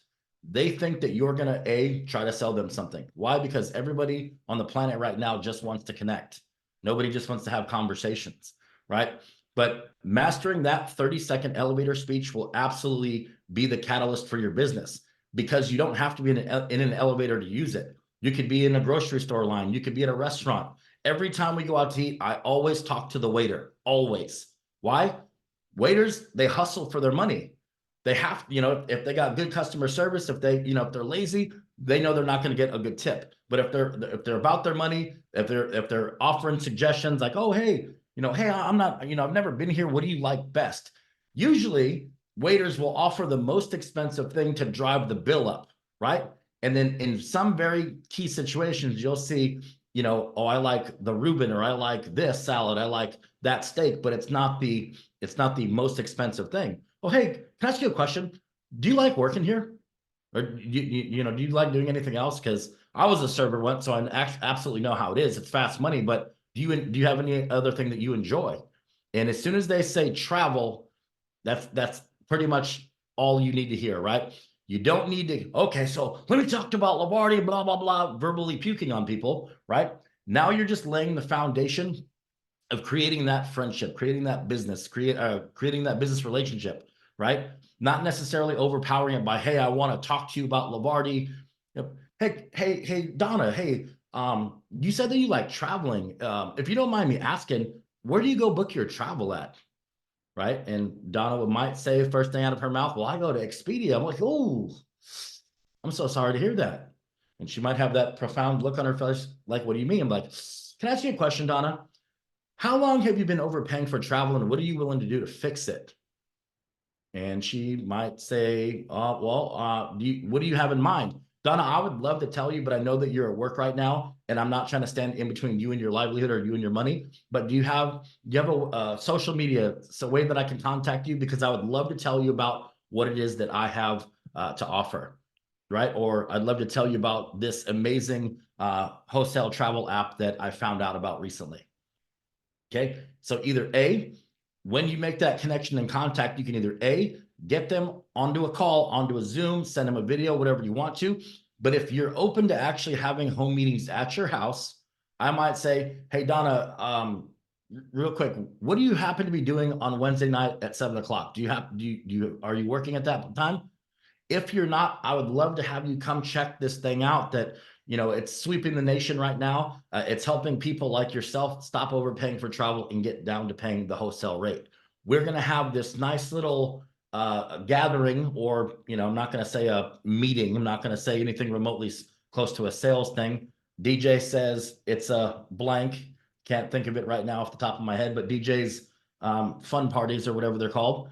Speaker 3: they think that you're going to try to sell them something. Why? Because everybody on the planet right now just wants to connect. Nobody just wants to have conversations, right? But mastering that 30-second elevator speech will absolutely be the catalyst for your business, because you don't have to be in an elevator to use it. You could be in a grocery store line. You could be at a restaurant. Every time we go out to eat, I always talk to the waiter. Always. Why? Waiters, they hustle for their money. They have, if they got good customer service, if they're lazy, they know they're not going to get a good tip. But if they're about their money, if they're offering suggestions like, "Oh, hey, hey, I'm not, I've never been here. What do you like best?" Usually waiters will offer the most expensive thing to drive the bill up, right? And then in some very key situations, you'll see, "Oh, I like the Reuben," or "I like this salad. I like that steak," but it's not the most expensive thing. "Oh, hey, can I ask you a question? Do you like working here? Or do you like doing anything else?" Because I was a server once, so I absolutely know how it is. It's fast money, but do you have any other thing that you enjoy? And as soon as they say travel, that's pretty much all you need to hear, right? You don't need to, "Okay, so let me talk about Levarti, blah, blah, blah," verbally puking on people, right? Now you're just laying the foundation of creating that friendship, creating that business, creating that business relationship, right? Not necessarily overpowering it by, "Hey, I want to talk to you about Levarti. Hey, Donna, hey, you said that you like traveling. If you don't mind me asking, where do you go book your travel at?" Right? And Donna might say first thing out of her mouth, "Well, I go to Expedia." I'm like, "Oh, I'm so sorry to hear that." And she might have that profound look on her face, like, "What do you mean?" I'm like, "Can I ask you a question, Donna? How long have you been overpaying for travel, and what are you willing to do to fix it?" And she might say, "Well, what do you have in mind?" "Donna, I would love to tell you, but I know that you're at work right now, and I'm not trying to stand in between you and your livelihood, or you and your money. But do you have a social media, so way that I can contact you? Because I would love to tell you about what it is that I have to offer." Right? Or, "I'd love to tell you about this amazing wholesale travel app that I found out about recently." Okay. So either when you make that connection and contact, you can either get them onto a call, onto a Zoom, send them a video, whatever you want to. But if you're open to actually having home meetings at your house, I might say, "Hey, Donna, real quick, what do you happen to be doing on Wednesday night at 7 o'clock? Are you working at that time? If you're not, I would love to have you come check this thing out that it's sweeping the nation right now. It's helping people like yourself stop overpaying for travel and get down to paying the wholesale rate. We're going to have this nice little gathering, or, I'm not going to say a meeting. I'm not going to say anything remotely close to a sales thing. DJ says it's a blank. Can't think of it right now off the top of my head, but DJ's fun parties or whatever they're called.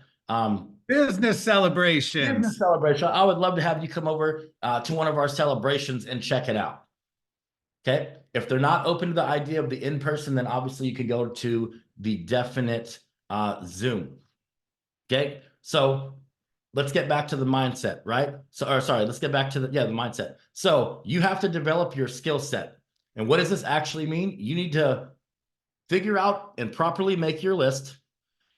Speaker 1: Business celebrations.
Speaker 3: Business celebration. I would love to have you come over to one of our celebrations and check it out. Okay. If they're not open to the idea of the in-person, then obviously you could go to the definite Zoom. Okay. So let's get back to the mindset, right? Let's get back to the mindset. So you have to develop your skill set. And what does this actually mean? You need to figure out and properly make your list.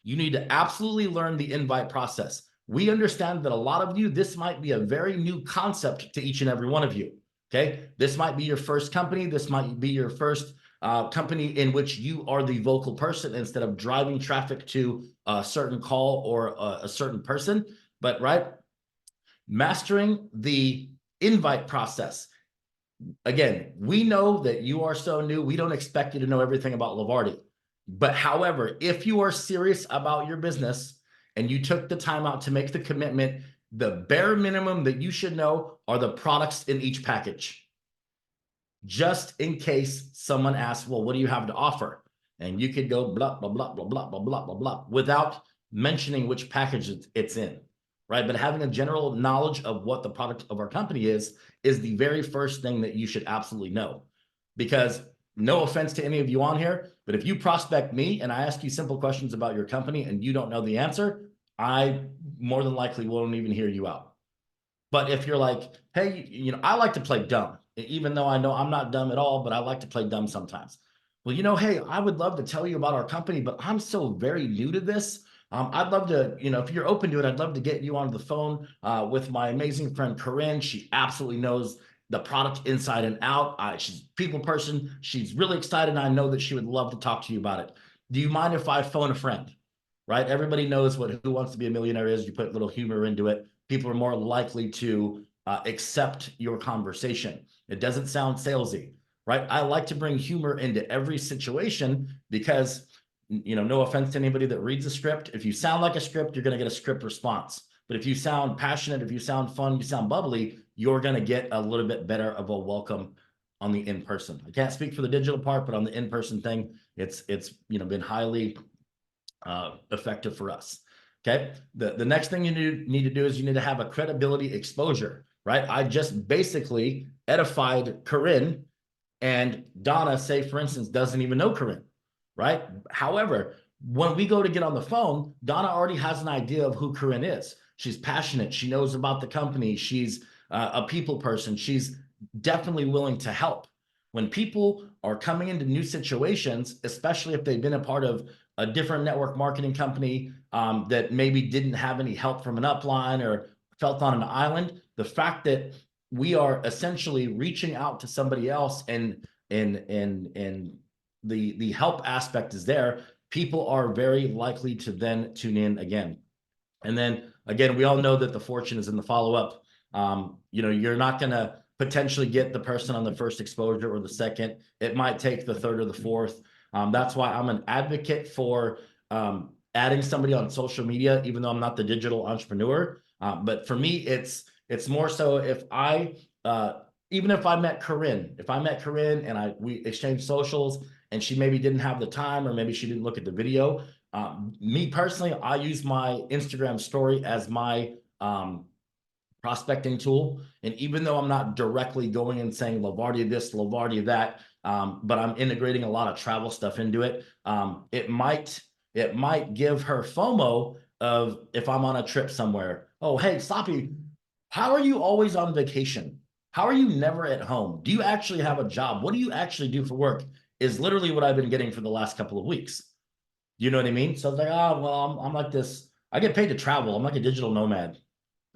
Speaker 3: You need to absolutely learn the invite process. We understand that a lot of you, this might be a very new concept to each and every one of you. Okay. This might be your first company. This might be your first company in which you are the vocal person instead of driving traffic to a certain call or a certain person. But mastering the invite process. Again, we know that you are so new. We don't expect you to know everything about Levarti. But however, if you are serious about your business and you took the time out to make the commitment, the bare minimum that you should know are the products in each package. Just in case someone asks, well, what do you have to offer? And you could go blah, blah, blah, blah, blah, blah, blah, blah, blah, without mentioning which package it's in, right? But having a general knowledge of what the product of our company is the very first thing that you should absolutely know. Because no offense to any of you on here, but if you prospect me and I ask you simple questions about your company and you don't know the answer, I more than likely won't even hear you out. But if you're like, hey, I like to play dumb, even though I know I'm not dumb at all, but I like to play dumb sometimes. Well, hey, I would love to tell you about our company, but I'm so very new to this. I'd love to, if you're open to it, I'd love to get you on the phone with my amazing friend, Corinne. She absolutely knows the product inside and out. She's a people person. She's really excited. And I know that she would love to talk to you about it. Do you mind if I phone a friend? Right? Everybody knows what Who Wants to Be a Millionaire is. You put a little humor into it. People are more likely to accept your conversation. It doesn't sound salesy, right? I like to bring humor into every situation because, no offense to anybody that reads a script. If you sound like a script, you're going to get a script response. But if you sound passionate, if you sound fun, you sound bubbly, you're going to get a little bit better of a welcome on the in-person. I can't speak for the digital part, but on the in-person thing, it's been highly effective for us. Okay. The next thing you need to do is you need to have a credibility exposure, right? I just basically edified Corinne, and Donna, say for instance, doesn't even know Corinne, right? However, when we go to get on the phone, Donna already has an idea of who Corinne is. She's passionate. She knows about the company. She's a people person. She's definitely willing to help. When people are coming into new situations, especially if they've been a part of a different network marketing company that maybe didn't have any help from an upline or felt on an island, the fact that we are essentially reaching out to somebody else and the help aspect is there, people are very likely to then tune in again. And then again, we all know that the fortune is in the follow-up. You're not going to potentially get the person on the first exposure or the second. It might take the third or the fourth. That's why I'm an advocate for adding somebody on social media, even though I'm not the digital entrepreneur. But for me, it's more so if even if I met Corinne, and we exchanged socials and she maybe didn't have the time or maybe she didn't look at the video. Me personally, I use my Instagram story as my prospecting tool. And even though I'm not directly going and saying Levarti this, Levarti that, but I'm integrating a lot of travel stuff into it. It might give her FOMO of if I'm on a trip somewhere. Oh, hey, Sloppy, how are you always on vacation? How are you never at home? Do you actually have a job? What do you actually do for work? Is literally what I've been getting for the last couple of weeks. You know what I mean? So it's like, oh, well, I'm like this. I get paid to travel. I'm like a digital nomad.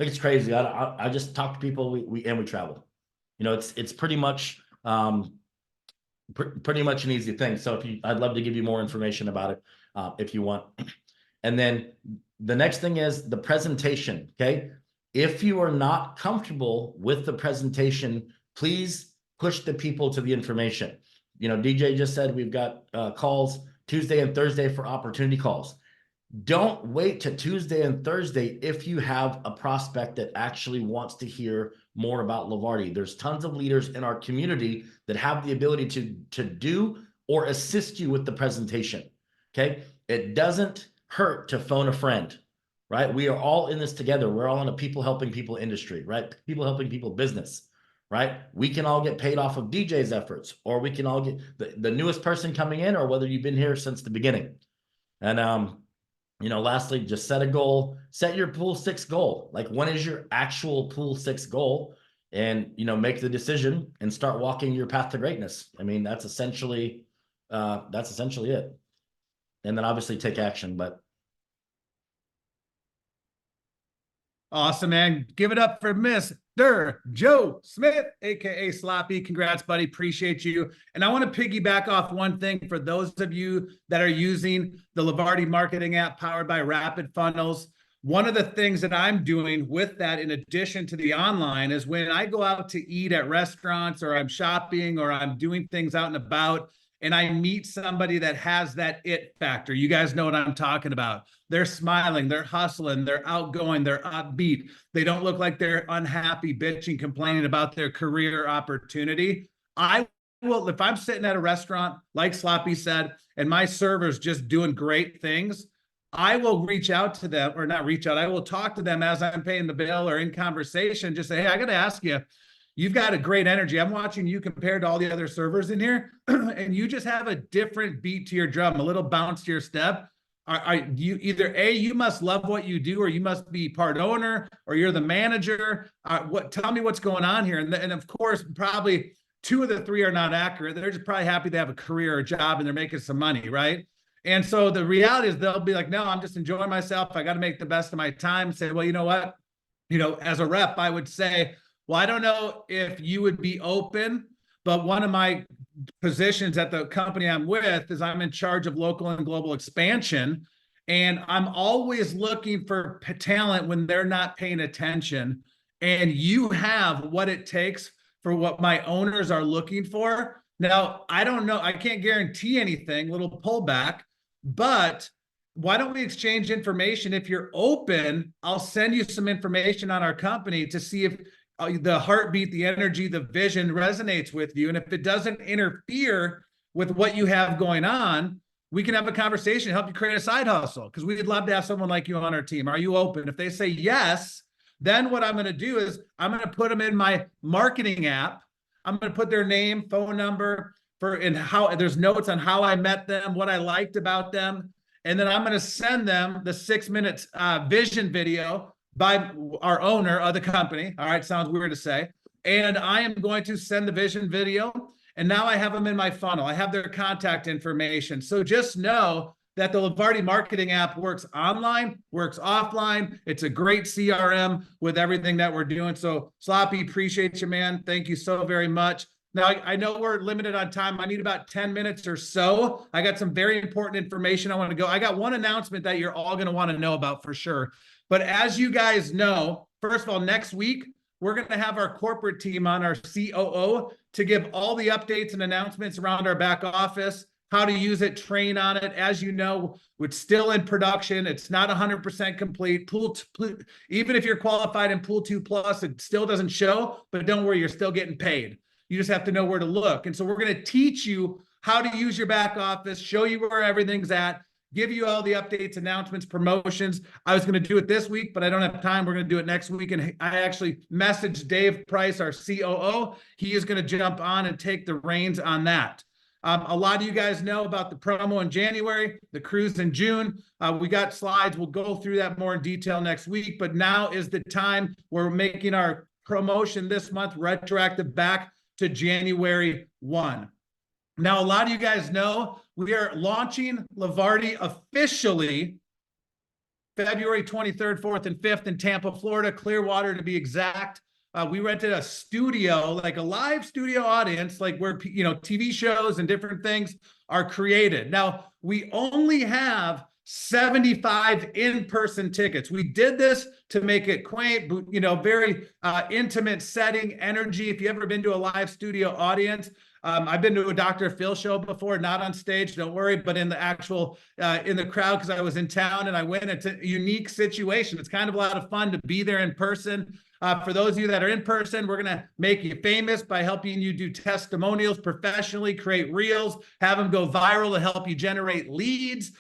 Speaker 3: Like it's crazy. I just talk to people. We travel. It's pretty much pretty much an easy thing. So I'd love to give you more information about it if you want. And then the next thing is the presentation. Okay. If you are not comfortable with the presentation, please push the people to the information. You know, DJ just said we've got calls Tuesday and Thursday for opportunity calls. Don't wait to Tuesday and Thursday if you have a prospect that actually wants to hear more about Levarti. There's tons of leaders in our community that have the ability to do or assist you with the presentation. Okay. It doesn't hurt to phone a friend, right? We are all in this together. We're all in a people helping people industry, right? People helping people business, right? We can all get paid off of DJ's efforts, or we can all get the newest person coming in, or whether you've been here since the beginning. And, you know, lastly, just set a goal, set your pool 6 goal. Like, when is your actual pool 6 goal? And, you know, make the decision and start walking your path to greatness. I mean, that's essentially it. And then obviously take action, but.
Speaker 1: Awesome, man. Give it up for Mr. Joe Smith, aka Sloppy. Congrats, buddy. Appreciate you. And I want to piggyback off one thing for those of you that are using the Levarti marketing app powered by Rapid Funnels. One of the things that I'm doing with that, in addition to the online, is when I go out to eat at restaurants, or I'm shopping, or I'm doing things out and about, and I meet somebody that has that it factor. You guys know what I'm talking about. They're smiling, they're hustling, they're outgoing, they're upbeat. They don't look like they're unhappy, bitching, complaining about their career opportunity. I will, if I'm sitting at a restaurant, like Sloppy said, and my server's just doing great things, I will reach out to them, or not reach out, I will talk to them as I'm paying the bill or in conversation, just say, hey, I got to ask you, you've got a great energy. I'm watching you compared to all the other servers in here, and you just have a different beat to your drum, a little bounce to your step. Are you either A, you must love what you do, or you must be part owner, or you're the manager? Tell me what's going on here. And of course, probably 2 of the 3 are not accurate. They're just probably happy they have a career or a job and they're making some money, right? And so the reality is they'll be like, no, I'm just enjoying myself. I got to make the best of my time. Say, well, you know what? You know, as a rep, I would say, well, I don't know if you would be open, but one of my positions at the company I'm with is I'm in charge of local and global expansion. And I'm always looking for talent when they're not paying attention. And you have what it takes for what my owners are looking for. Now, I don't know, I can't guarantee anything, little pullback, but why don't we exchange information? If you're open, I'll send you some information on our company to see if the heartbeat, the energy, the vision resonates with you. And if it doesn't interfere with what you have going on, we can have a conversation, help you create a side hustle, because we'd love to have someone like you on our team. Are you open? If they say yes, then what I'm going to do is I'm going to put them in my marketing app. I'm going to put their name, phone number, and how there's notes on how I met them, what I liked about them. And then I'm going to send them the 6-minute vision video by our owner of the company. All right, sounds weird to say. And I am going to send the vision video, and now I have them in my funnel. I have their contact information. So just know that the Levarti marketing app works online, works offline. It's a great CRM with everything that we're doing. So Sloppy, appreciate you, man. Thank you so very much. Now, I know we're limited on time. I need about 10 minutes or so. I got some very important information I want to go. I got one announcement that you're all going to want to know about for sure. But as you guys know, first of all, next week, we're going to have our corporate team on, our COO, to give all the updates and announcements around our back office, how to use it, train on it. As you know, it's still in production. It's not 100% complete. Even if you're qualified in Pool 2 Plus, it still doesn't show, but don't worry, you're still getting paid. You just have to know where to look. And so we're going to teach you how to use your back office, show you where everything's at, give you all the updates, announcements, promotions. I was going to do it this week, but I don't have time. We're going to do it next week. And I actually messaged Dave Price, our COO. He is going to jump on and take the reins on that. A lot of you guys know about the promo in January, the cruise in June. We got slides. We'll go through that more in detail next week. But now is the time we're making our promotion this month retroactive back to January 1. Now, a lot of you guys know we are launching Levarti officially February 23rd, 4th, and 5th in Tampa, Florida, Clearwater to be exact. We rented a studio, like a live studio audience, like where, you know, TV shows and different things are created. Now, we only have 75 in-person tickets. We did this to make it quaint, you know, very intimate setting, energy. If you've ever been to a live studio audience, I've been to a Dr. Phil show before, not on stage, don't worry, but in the actual, in the crowd, because I was in town and I went. It's a unique situation. It's kind of a lot of fun to be there in person. For those of you that are in person, we're going to make you famous by helping you do testimonials professionally, create reels, have them go viral to help you generate leads.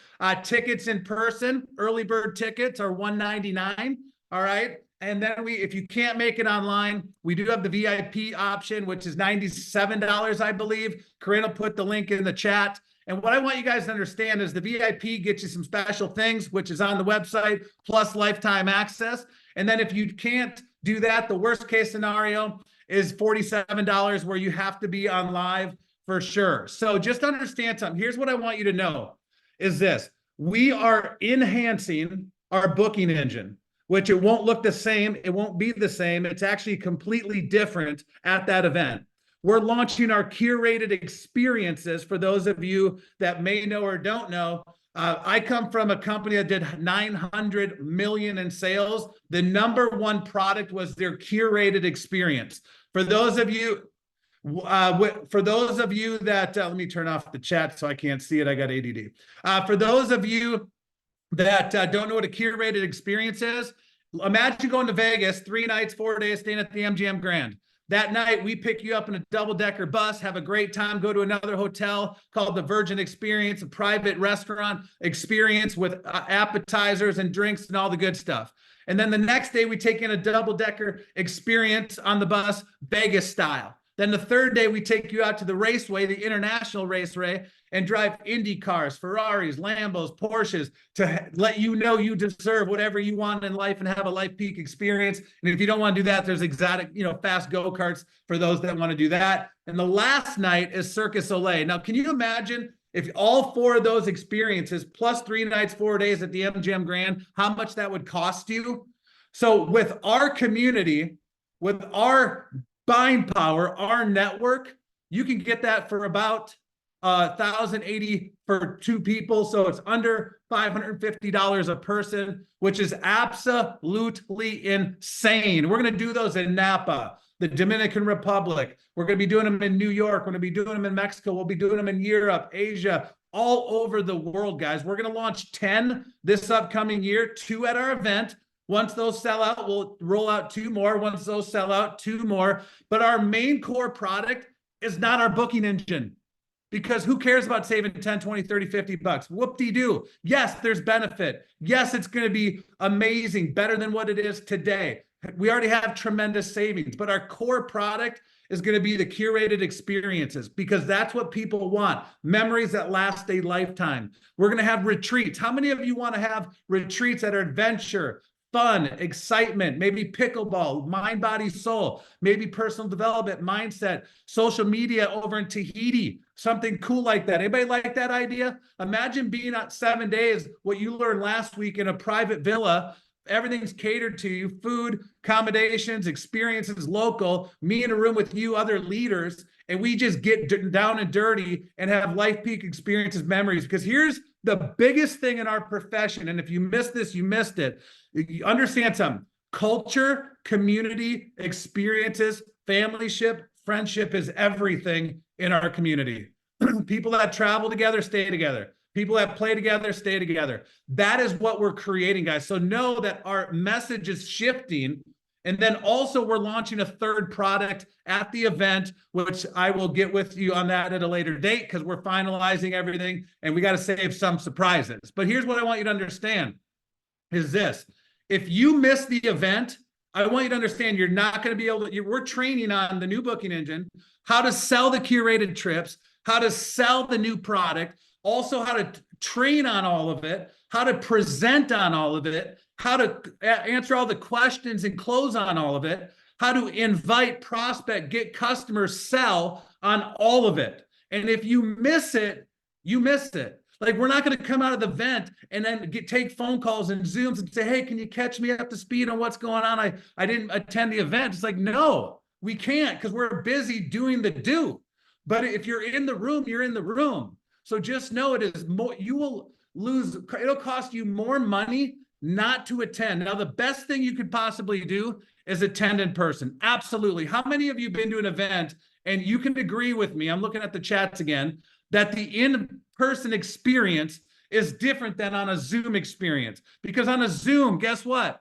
Speaker 1: Tickets in person, early bird tickets are $199. All right. And then if you can't make it online, we do have the VIP option, which is $97, I believe. Corinne will put the link in the chat. And what I want you guys to understand is the VIP gets you some special things, which is on the website, plus lifetime access. And then if you can't do that, the worst case scenario is $47, where you have to be on live for sure. So just understand something. Here's what I want you to know is this. We are enhancing our booking engine, which it won't look the same. It won't be the same. It's actually completely different at that event. We're launching our curated experiences. For those of you that may know or don't know, I come from a company that did 900 million in sales. The number one product was their curated experience. For those of you that, let me turn off the chat so I can't see it. I got ADD. For those of you that don't know what a curated experience is, imagine going to Vegas 3 nights, 4 days, staying at the MGM Grand. That night, we pick you up in a double-decker bus, have a great time, go to another hotel called the Virgin Experience, a private restaurant experience with appetizers and drinks and all the good stuff. And then the next day, we take in a double-decker experience on the bus, Vegas style. Then the third day, we take you out to the raceway, the International Raceway, and drive Indy cars, Ferraris, Lambos, Porsches, to let you know you deserve whatever you want in life and have a life peak experience. And if you don't want to do that, there's exotic, you know, fast go-karts for those that want to do that. And the last night is Circus Soleil. Now, can you imagine if all 4 of those experiences plus 3 nights, 4 days at the MGM Grand, how much that would cost you? So with our community, with our buying power, our network, you can get that for about $1,080 for 2 people. So it's under $550 a person, which is absolutely insane. We're going to do those in Napa, the Dominican Republic. We're going to be doing them in New York. We're going to be doing them in Mexico. We'll be doing them in Europe, Asia, all over the world, guys. We're going to launch 10 this upcoming year, 2 at our event. Once those sell out, we'll roll out 2 more. Once those sell out, 2 more. But our main core product is not our booking engine, because who cares about saving 10, 20, 30, 50 bucks? Whoop-de-doo. Yes, there's benefit. Yes, it's going to be amazing, better than what it is today. We already have tremendous savings, but our core product is going to be the curated experiences, because that's what people want. Memories that last a lifetime. We're going to have retreats. How many of you want to have retreats that are adventure, fun, excitement, maybe pickleball, mind, body, soul, maybe personal development, mindset, social media over in Tahiti, something cool like that? Anybody like that idea? Imagine being out 7 days, what you learned last week, in a private villa. Everything's catered to you, food, accommodations, experiences, local, me in a room with you, other leaders, and we just get down and dirty and have life peak experiences, memories. Because here's the biggest thing in our profession, and if you missed this, you missed it. You understand something. Culture, community, experiences, familyship, friendship is everything in our community. People that travel together, stay together. People that play together, stay together. That is what we're creating, guys. So know that our message is shifting. And then also we're launching a 3rd product at the event, which I will get with you on that at a later date, because we're finalizing everything and we got to save some surprises. But here's what I want you to understand is this. If you miss the event, I want you to understand you're not going to be able to, we're training on the new booking engine, how to sell the curated trips, how to sell the new product, also how to train on all of it, how to present on all of it, how to answer all the questions and close on all of it, how to invite, prospect, get customers, sell on all of it. And if you miss it, you missed it. Like, we're not going to come out of the event and then take phone calls and Zooms and say, hey, can you catch me up to speed on what's going on? I didn't attend the event. It's like, no, we can't, because we're busy doing the do. But if you're in the room, you're in the room. So just know it is more, you will lose, it'll cost you more money not to attend. Now, the best thing you could possibly do is attend in person. Absolutely. How many of you been to an event and you can agree with me, I'm looking at the chats again, that the in-person experience is different than on a Zoom experience? Because on a Zoom, guess what?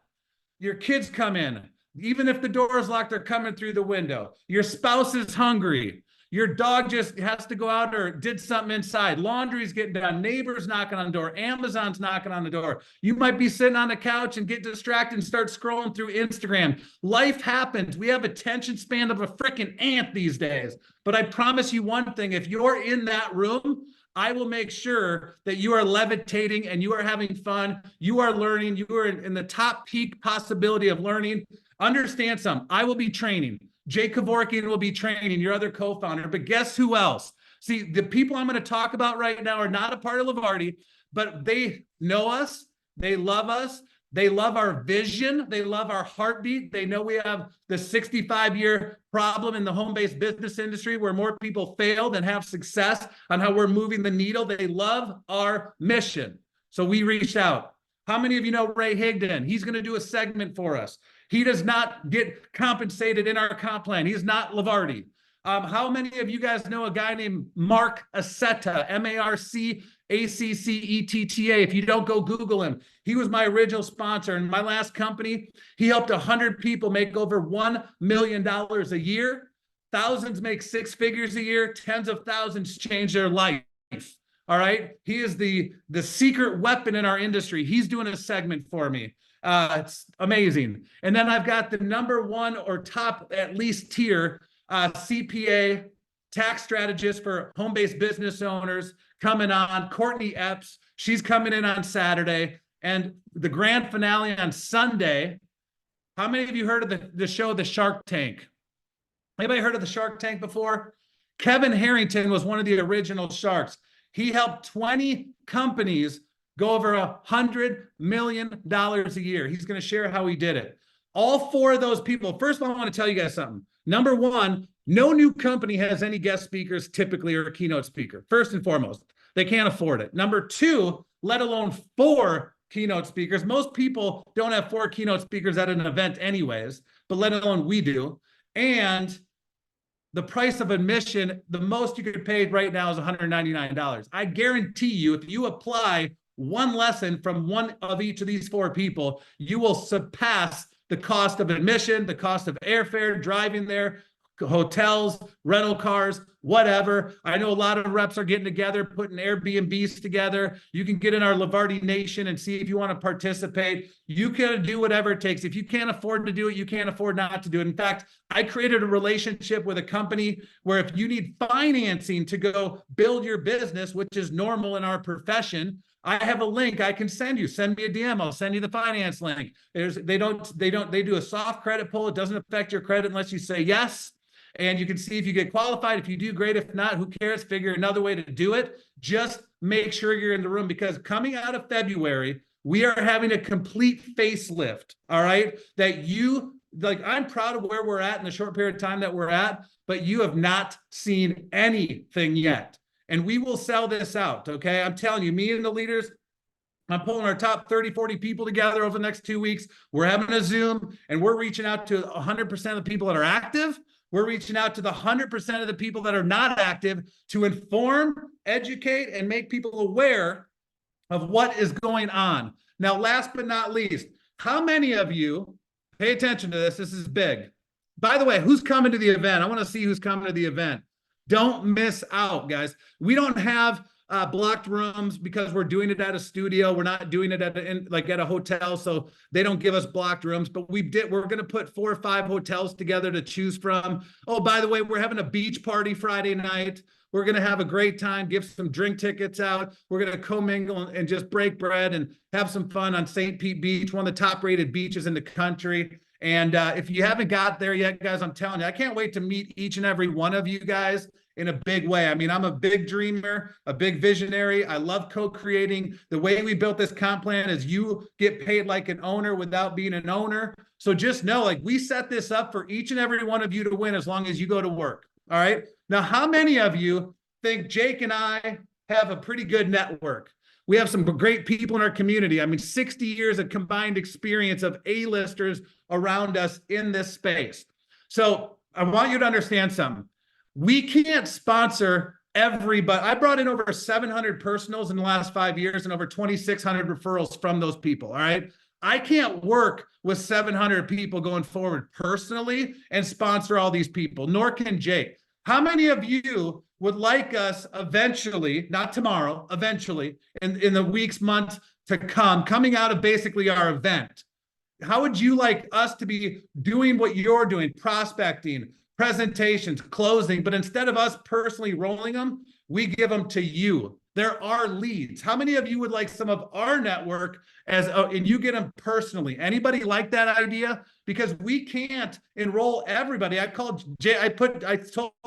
Speaker 1: Your kids come in. Even if the door is locked, they're coming through the window. Your spouse is hungry. Your dog just has to go out or did something inside. Laundry's getting done. Neighbors knocking on the door. Amazon's knocking on the door. You might be sitting on the couch and get distracted and start scrolling through Instagram. Life happens. We have attention span of a freaking ant these days. But I promise you one thing, if you're in that room, I will make sure that you are levitating and you are having fun. You are learning. You are in the top peak possibility of learning. Understand something. I will be training. Jay Kevorkian will be training, your other co-founder. But guess who else? See, the people I'm going to talk about right now are not a part of Levarti, but they know us. They love us. They love our vision. They love our heartbeat. They know we have the 65-year problem in the home-based business industry where more people fail than have success on how we're moving the needle. They love our mission. So we reached out. How many of you know Ray Higdon? He's going to do a segment for us. He does not get compensated in our comp plan. He's not Levarti. How many of you guys know a guy named Mark Accetta, Marcaccetta? If you don't, go Google him. He was my original sponsor. In my last company, he helped 100 people make over $1 million a year. Thousands make six figures a year. Tens of thousands change their life. All right. He is the secret weapon in our industry. He's doing a segment for me. It's amazing. And then I've got the #1 or top at least tier CPA tax strategist for home-based business owners coming on, Courtney Epps. She's coming in on Saturday, and the grand finale on Sunday. How many of you heard of the show, The Shark Tank? Anybody heard of the Shark Tank before? Kevin Harrington was one of the original sharks. He helped 20 companies go over $100 million a year. He's going to share how he did it. All four of those people. First of all, I want to tell you guys something. #1, no new company has any guest speakers typically or a keynote speaker. First and foremost, they can't afford it. #2, let alone 4 keynote speakers. Most people don't have 4 keynote speakers at an event anyways, but let alone we do. And the price of admission, the most you could pay right now is $199. I guarantee you, if you apply one lesson from one of each of these 4 people, you will surpass the cost of admission, the cost of airfare, driving there, hotels, rental cars, whatever. I know a lot of reps are getting together, putting Airbnbs together. You can get in our Levarti Nation and see if you want to participate. You can do whatever it takes. If you can't afford to do it, you can't afford not to do it. In fact, I created a relationship with a company where if you need financing to go build your business, which is normal in our profession, I have a link I can send you. Send me a DM. I'll send you the finance link. They do a soft credit pull. It doesn't affect your credit unless you say yes. And you can see if you get qualified. If you do, great. If not, who cares? Figure another way to do it. Just make sure you're in the room, because coming out of February, we are having a complete facelift. All right. That you, like, I'm proud of where we're at in the short period of time that we're at, but you have not seen anything yet. And we will sell this out. Okay. I'm telling you, me and the leaders, I'm pulling our top 30, 40 people together over the next 2 weeks. We're having a Zoom and we're reaching out to 100% of the people that are active. We're reaching out to the 100% of the people that are not active to inform, educate, and make people aware of what is going on. Now, last but not least, how many of you, pay attention to this, this is big. By the way, who's coming to the event? I want to see who's coming to the event. Don't miss out, guys. We don't have blocked rooms because we're doing it at a studio. We're not doing it at a hotel, so they don't give us blocked rooms. But we're going to put 4 or 5 hotels together to choose from. Oh, by the way, we're having a beach party Friday night. We're going to have a great time, give some drink tickets out. We're going to commingle and just break bread and have some fun on St. Pete Beach, one of the top-rated beaches in the country. And if you haven't got there yet, guys, I'm telling you, I can't wait to meet each and every one of you guys in a big way. I mean, I'm a big dreamer, a big visionary. I love co-creating. The way we built this comp plan is you get paid like an owner without being an owner. So just know, like, we set this up for each and every one of you to win as long as you go to work. All right. Now, how many of you think Jake and I have a pretty good network. We have some great people in our community. I mean, 60 years of combined experience of A-listers around us in this space. So I want you to understand something. We can't sponsor everybody. I brought in over 700 personals in the last 5 years and over 2,600 referrals from those people. All right. I can't work with 700 people going forward personally and sponsor all these people, nor can Jake. How many of you would like us eventually, not tomorrow, eventually, in the weeks, months to come, coming out of basically our event? How would you like us to be doing what you're doing, prospecting, presentations, closing, but instead of us personally rolling them, we give them to you? There are leads. How many of you would like some of our network and you get them personally? Anybody like that idea? Because we can't enroll everybody. I told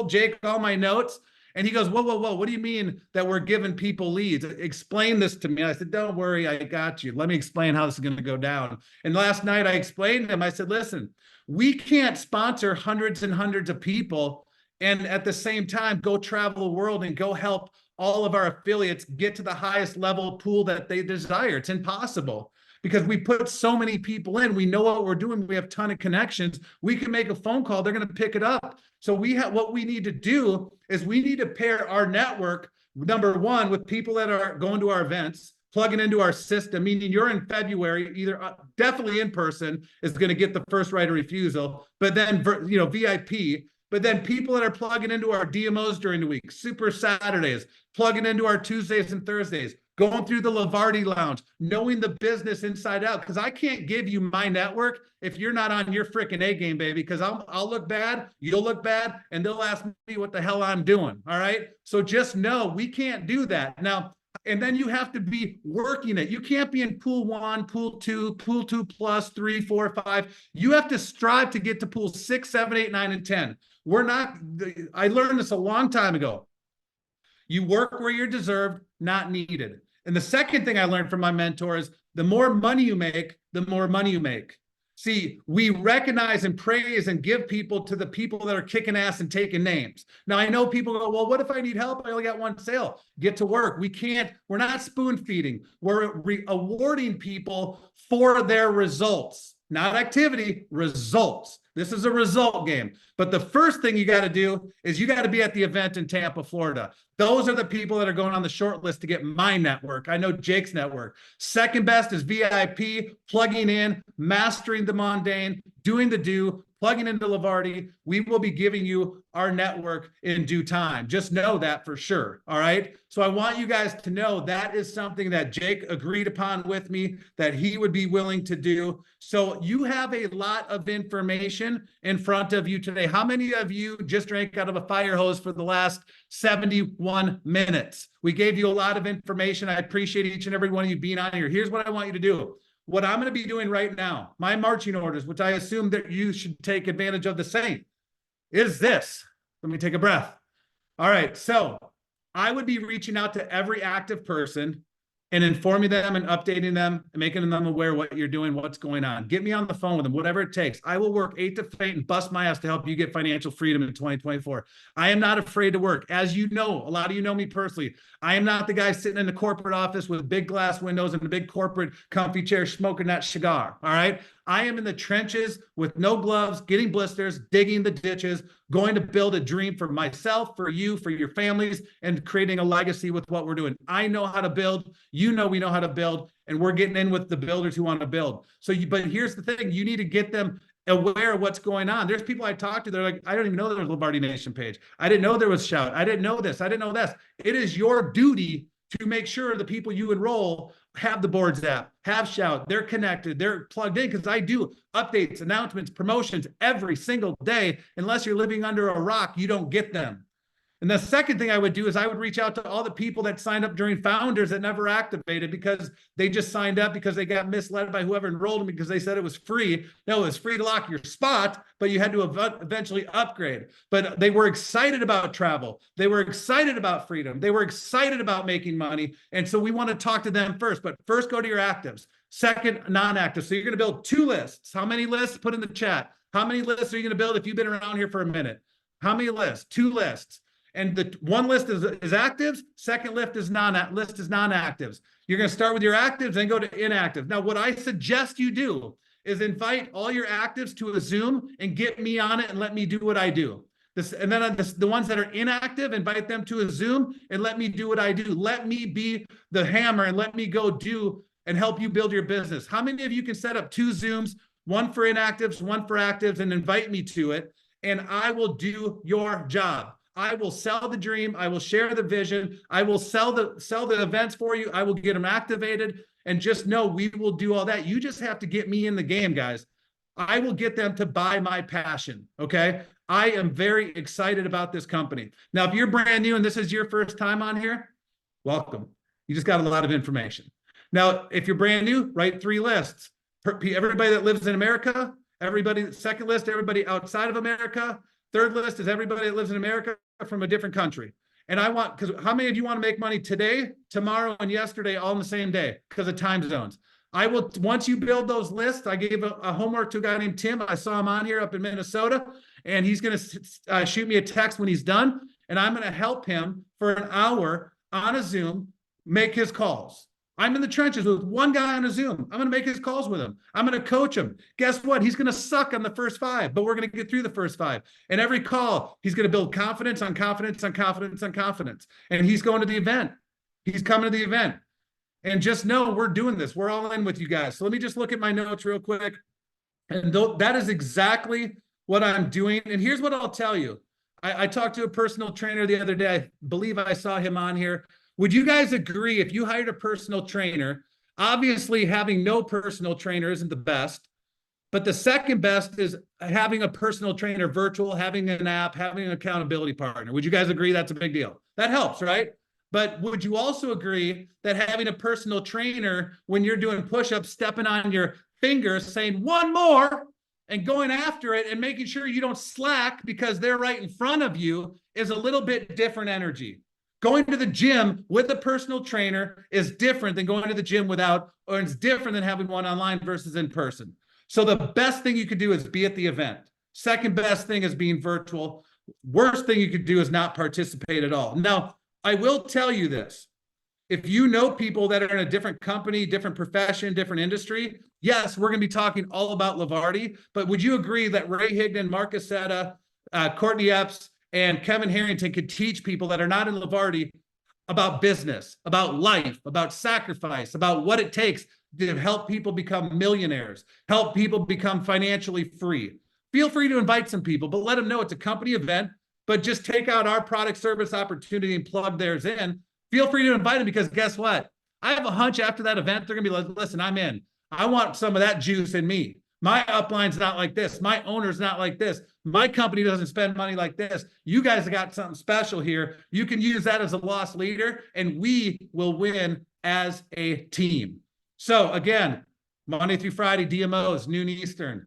Speaker 1: Jake all my notes and he goes, whoa, what do you mean that we're giving people leads? Explain this to me. I said, don't worry, I got you. Let me explain how this is going to go down. And last night I explained to him, I said, listen, we can't sponsor hundreds and hundreds of people and at the same time go travel the world and go help all of our affiliates get to the highest level pool that they desire. It's impossible because we put so many people in. We know what we're doing. We have a ton of connections. We can make a phone call. They're going to pick it up. So what we need to do is we need to pair our network, number one, with people that are going to our events, plugging into our system, meaning you're in February, either definitely in person is going to get the first right of refusal, but then, VIP. But then people that are plugging into our DMOs during the week, Super Saturdays, plugging into our Tuesdays and Thursdays, going through the Levarti Lounge, knowing the business inside out. Because I can't give you my network if you're not on your freaking A game, baby. Because I'll look bad, you'll look bad, and they'll ask me what the hell I'm doing. All right. So just know we can't do that. Now, and then you have to be working it. You can't be in pool 1, pool 2, pool 2 plus 3, 4, 5. You have to strive to get to pool 6, 7, 8, 9, and 10. I learned this a long time ago. You work where you're deserved, not needed. And the second thing I learned from my mentor is the more money you make, the more money you make. See, we recognize and praise and give people to the people that are kicking ass and taking names. Now, I know people go, well, what if I need help? I only got one sale. Get to work. We're not spoon feeding. We're awarding people for their results, not activity, results. This is a result game. But the first thing you got to do is you got to be at the event in Tampa, Florida. Those are the people that are going on the short list to get my network. I know Jake's network. Second best is VIP, plugging in, mastering the mundane, doing the do, plugging into Levarti. We will be giving you our network in due time. Just know that for sure. All right. So I want you guys to know that is something that Jake agreed upon with me that he would be willing to do. So you have a lot of information in front of you today. How many of you just drank out of a fire hose for the last 71 minutes? We gave you a lot of information. I appreciate each and every one of you being on here. Here's what I want you to do. What I'm going to be doing right now, my marching orders, which I assume that you should take advantage of the same, is this. Let me take a breath. All right. So I would be reaching out to every active person and informing them and updating them and making them aware what you're doing, what's going on. Get me on the phone with them, whatever it takes. I will work 8 to 8 and bust my ass to help you get financial freedom in 2024. I am not afraid to work. As you know, a lot of you know me personally. I am not the guy sitting in the corporate office with big glass windows and a big corporate comfy chair smoking that cigar. All right. I am in the trenches with no gloves, getting blisters, digging the ditches, going to build a dream for myself, for you, for your families, and creating a legacy with what we're doing. I know how to build. You know we know how to build, and we're getting in with the builders who want to build. But here's the thing. You need to get them aware of what's going on. There's people I talk to, they're like, I don't even know there was a Levarti Nation page. I didn't know there was Shout. I didn't know this. I didn't know this. It is your duty to make sure the people you enroll have the boards app, have Shout, they're connected, they're plugged in, because I do updates, announcements, promotions every single day. Unless you're living under a rock, you don't get them. And the second thing I would do is I would reach out to all the people that signed up during Founders that never activated because they just signed up because they got misled by whoever enrolled them because they said it was free. No, it was free to lock your spot, but you had to eventually upgrade. But they were excited about travel. They were excited about freedom. They were excited about making money. And so we want to talk to them first. But first, go to your actives. Second, non-active. So you're going to build 2 lists. How many lists? Put in the chat. How many lists are you going to build if you've been around here for a minute? How many lists? 2 lists. And the one list is actives, second list is non-actives. You're going to start with your actives and go to inactive. Now, what I suggest you do is invite all your actives to a Zoom and get me on it and let me do what I do. And then the ones that are inactive, invite them to a Zoom and let me do what I do. Let me be the hammer and let me go do and help you build your business. How many of you can set up 2 Zooms, one for inactives, one for actives, and invite me to it? And I will do your job. I will sell the dream. I will share the vision. I will sell the events for you. I will get them activated. And just know we will do all that. You just have to get me in the game, guys. I will get them to buy my passion, okay? I am very excited about this company. Now, if you're brand new and this is your first time on here, welcome. You just got a lot of information. Now, if you're brand new, write 3 lists. Everybody that lives in America, everybody, second list, everybody outside of America. Third list is everybody that lives in America from a different country. And I want, because how many of you want to make money today, tomorrow, and yesterday all in the same day because of time zones? I will, once you build those lists, I gave a homework to a guy named Tim. I saw him on here up in Minnesota, and he's going to shoot me a text when he's done. And I'm going to help him for an hour on a Zoom, make his calls. I'm in the trenches with one guy on a Zoom. I'm going to make his calls with him. I'm going to coach him. Guess what? He's going to suck on the first 5, but we're going to get through the first 5. And every call, he's going to build confidence on confidence on confidence on confidence. And he's going to the event. He's coming to the event. And just know we're doing this. We're all in with you guys. So let me just look at my notes real quick. And that is exactly what I'm doing. And here's what I'll tell you. I talked to a personal trainer the other day. I believe I saw him on here. Would you guys agree if you hired a personal trainer, obviously having no personal trainer isn't the best, but the second best is having a personal trainer virtual, having an app, having an accountability partner. Would you guys agree that's a big deal? That helps, right? But would you also agree that having a personal trainer when you're doing push-ups, stepping on your fingers, saying one more and going after it and making sure you don't slack because they're right in front of you is a little bit different energy? Going to the gym with a personal trainer is different than going to the gym without, or it's different than having one online versus in person. So the best thing you could do is be at the event. Second best thing is being virtual. Worst thing you could do is not participate at all. Now, I will tell you this. If you know people that are in a different company, different profession, different industry, yes, we're going to be talking all about Levarti, but would you agree that Ray Higdon, Mark Aceta, Courtney Epps, and Kevin Harrington could teach people that are not in Levarti about business, about life, about sacrifice, about what it takes to help people become millionaires, help people become financially free? Feel free to invite some people, but let them know it's a company event, but just take out our product service opportunity and plug theirs in. Feel free to invite them, because guess what? I have a hunch after that event, they're going to be like, listen, I'm in. I want some of that juice in me. My upline's not like this. My owner's not like this. My company doesn't spend money like this. You guys have got something special here. You can use that as a loss leader, and we will win as a team. So again, Monday through Friday, DMOs, noon Eastern.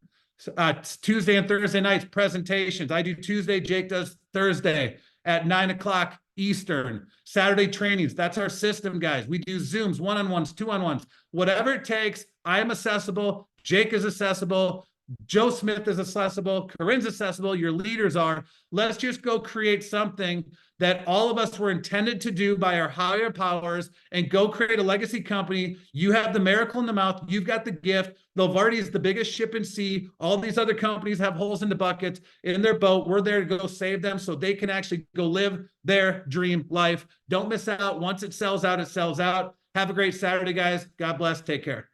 Speaker 1: Tuesday and Thursday nights, presentations. I do Tuesday, Jake does Thursday at 9 o'clock Eastern. Saturday trainings. That's our system, guys. We do Zooms, one-on-ones, two-on-ones. Whatever it takes, I am accessible. Jake is accessible. Joe Smith is accessible. Corinne's accessible. Your leaders are. Let's just go create something that all of us were intended to do by our higher powers and go create a legacy company. You have the miracle in the mouth. You've got the gift. Levarti is the biggest ship in sea. All these other companies have holes in the buckets in their boat. We're there to go save them so they can actually go live their dream life. Don't miss out. Once it sells out, it sells out. Have a great Saturday, guys. God bless. Take care.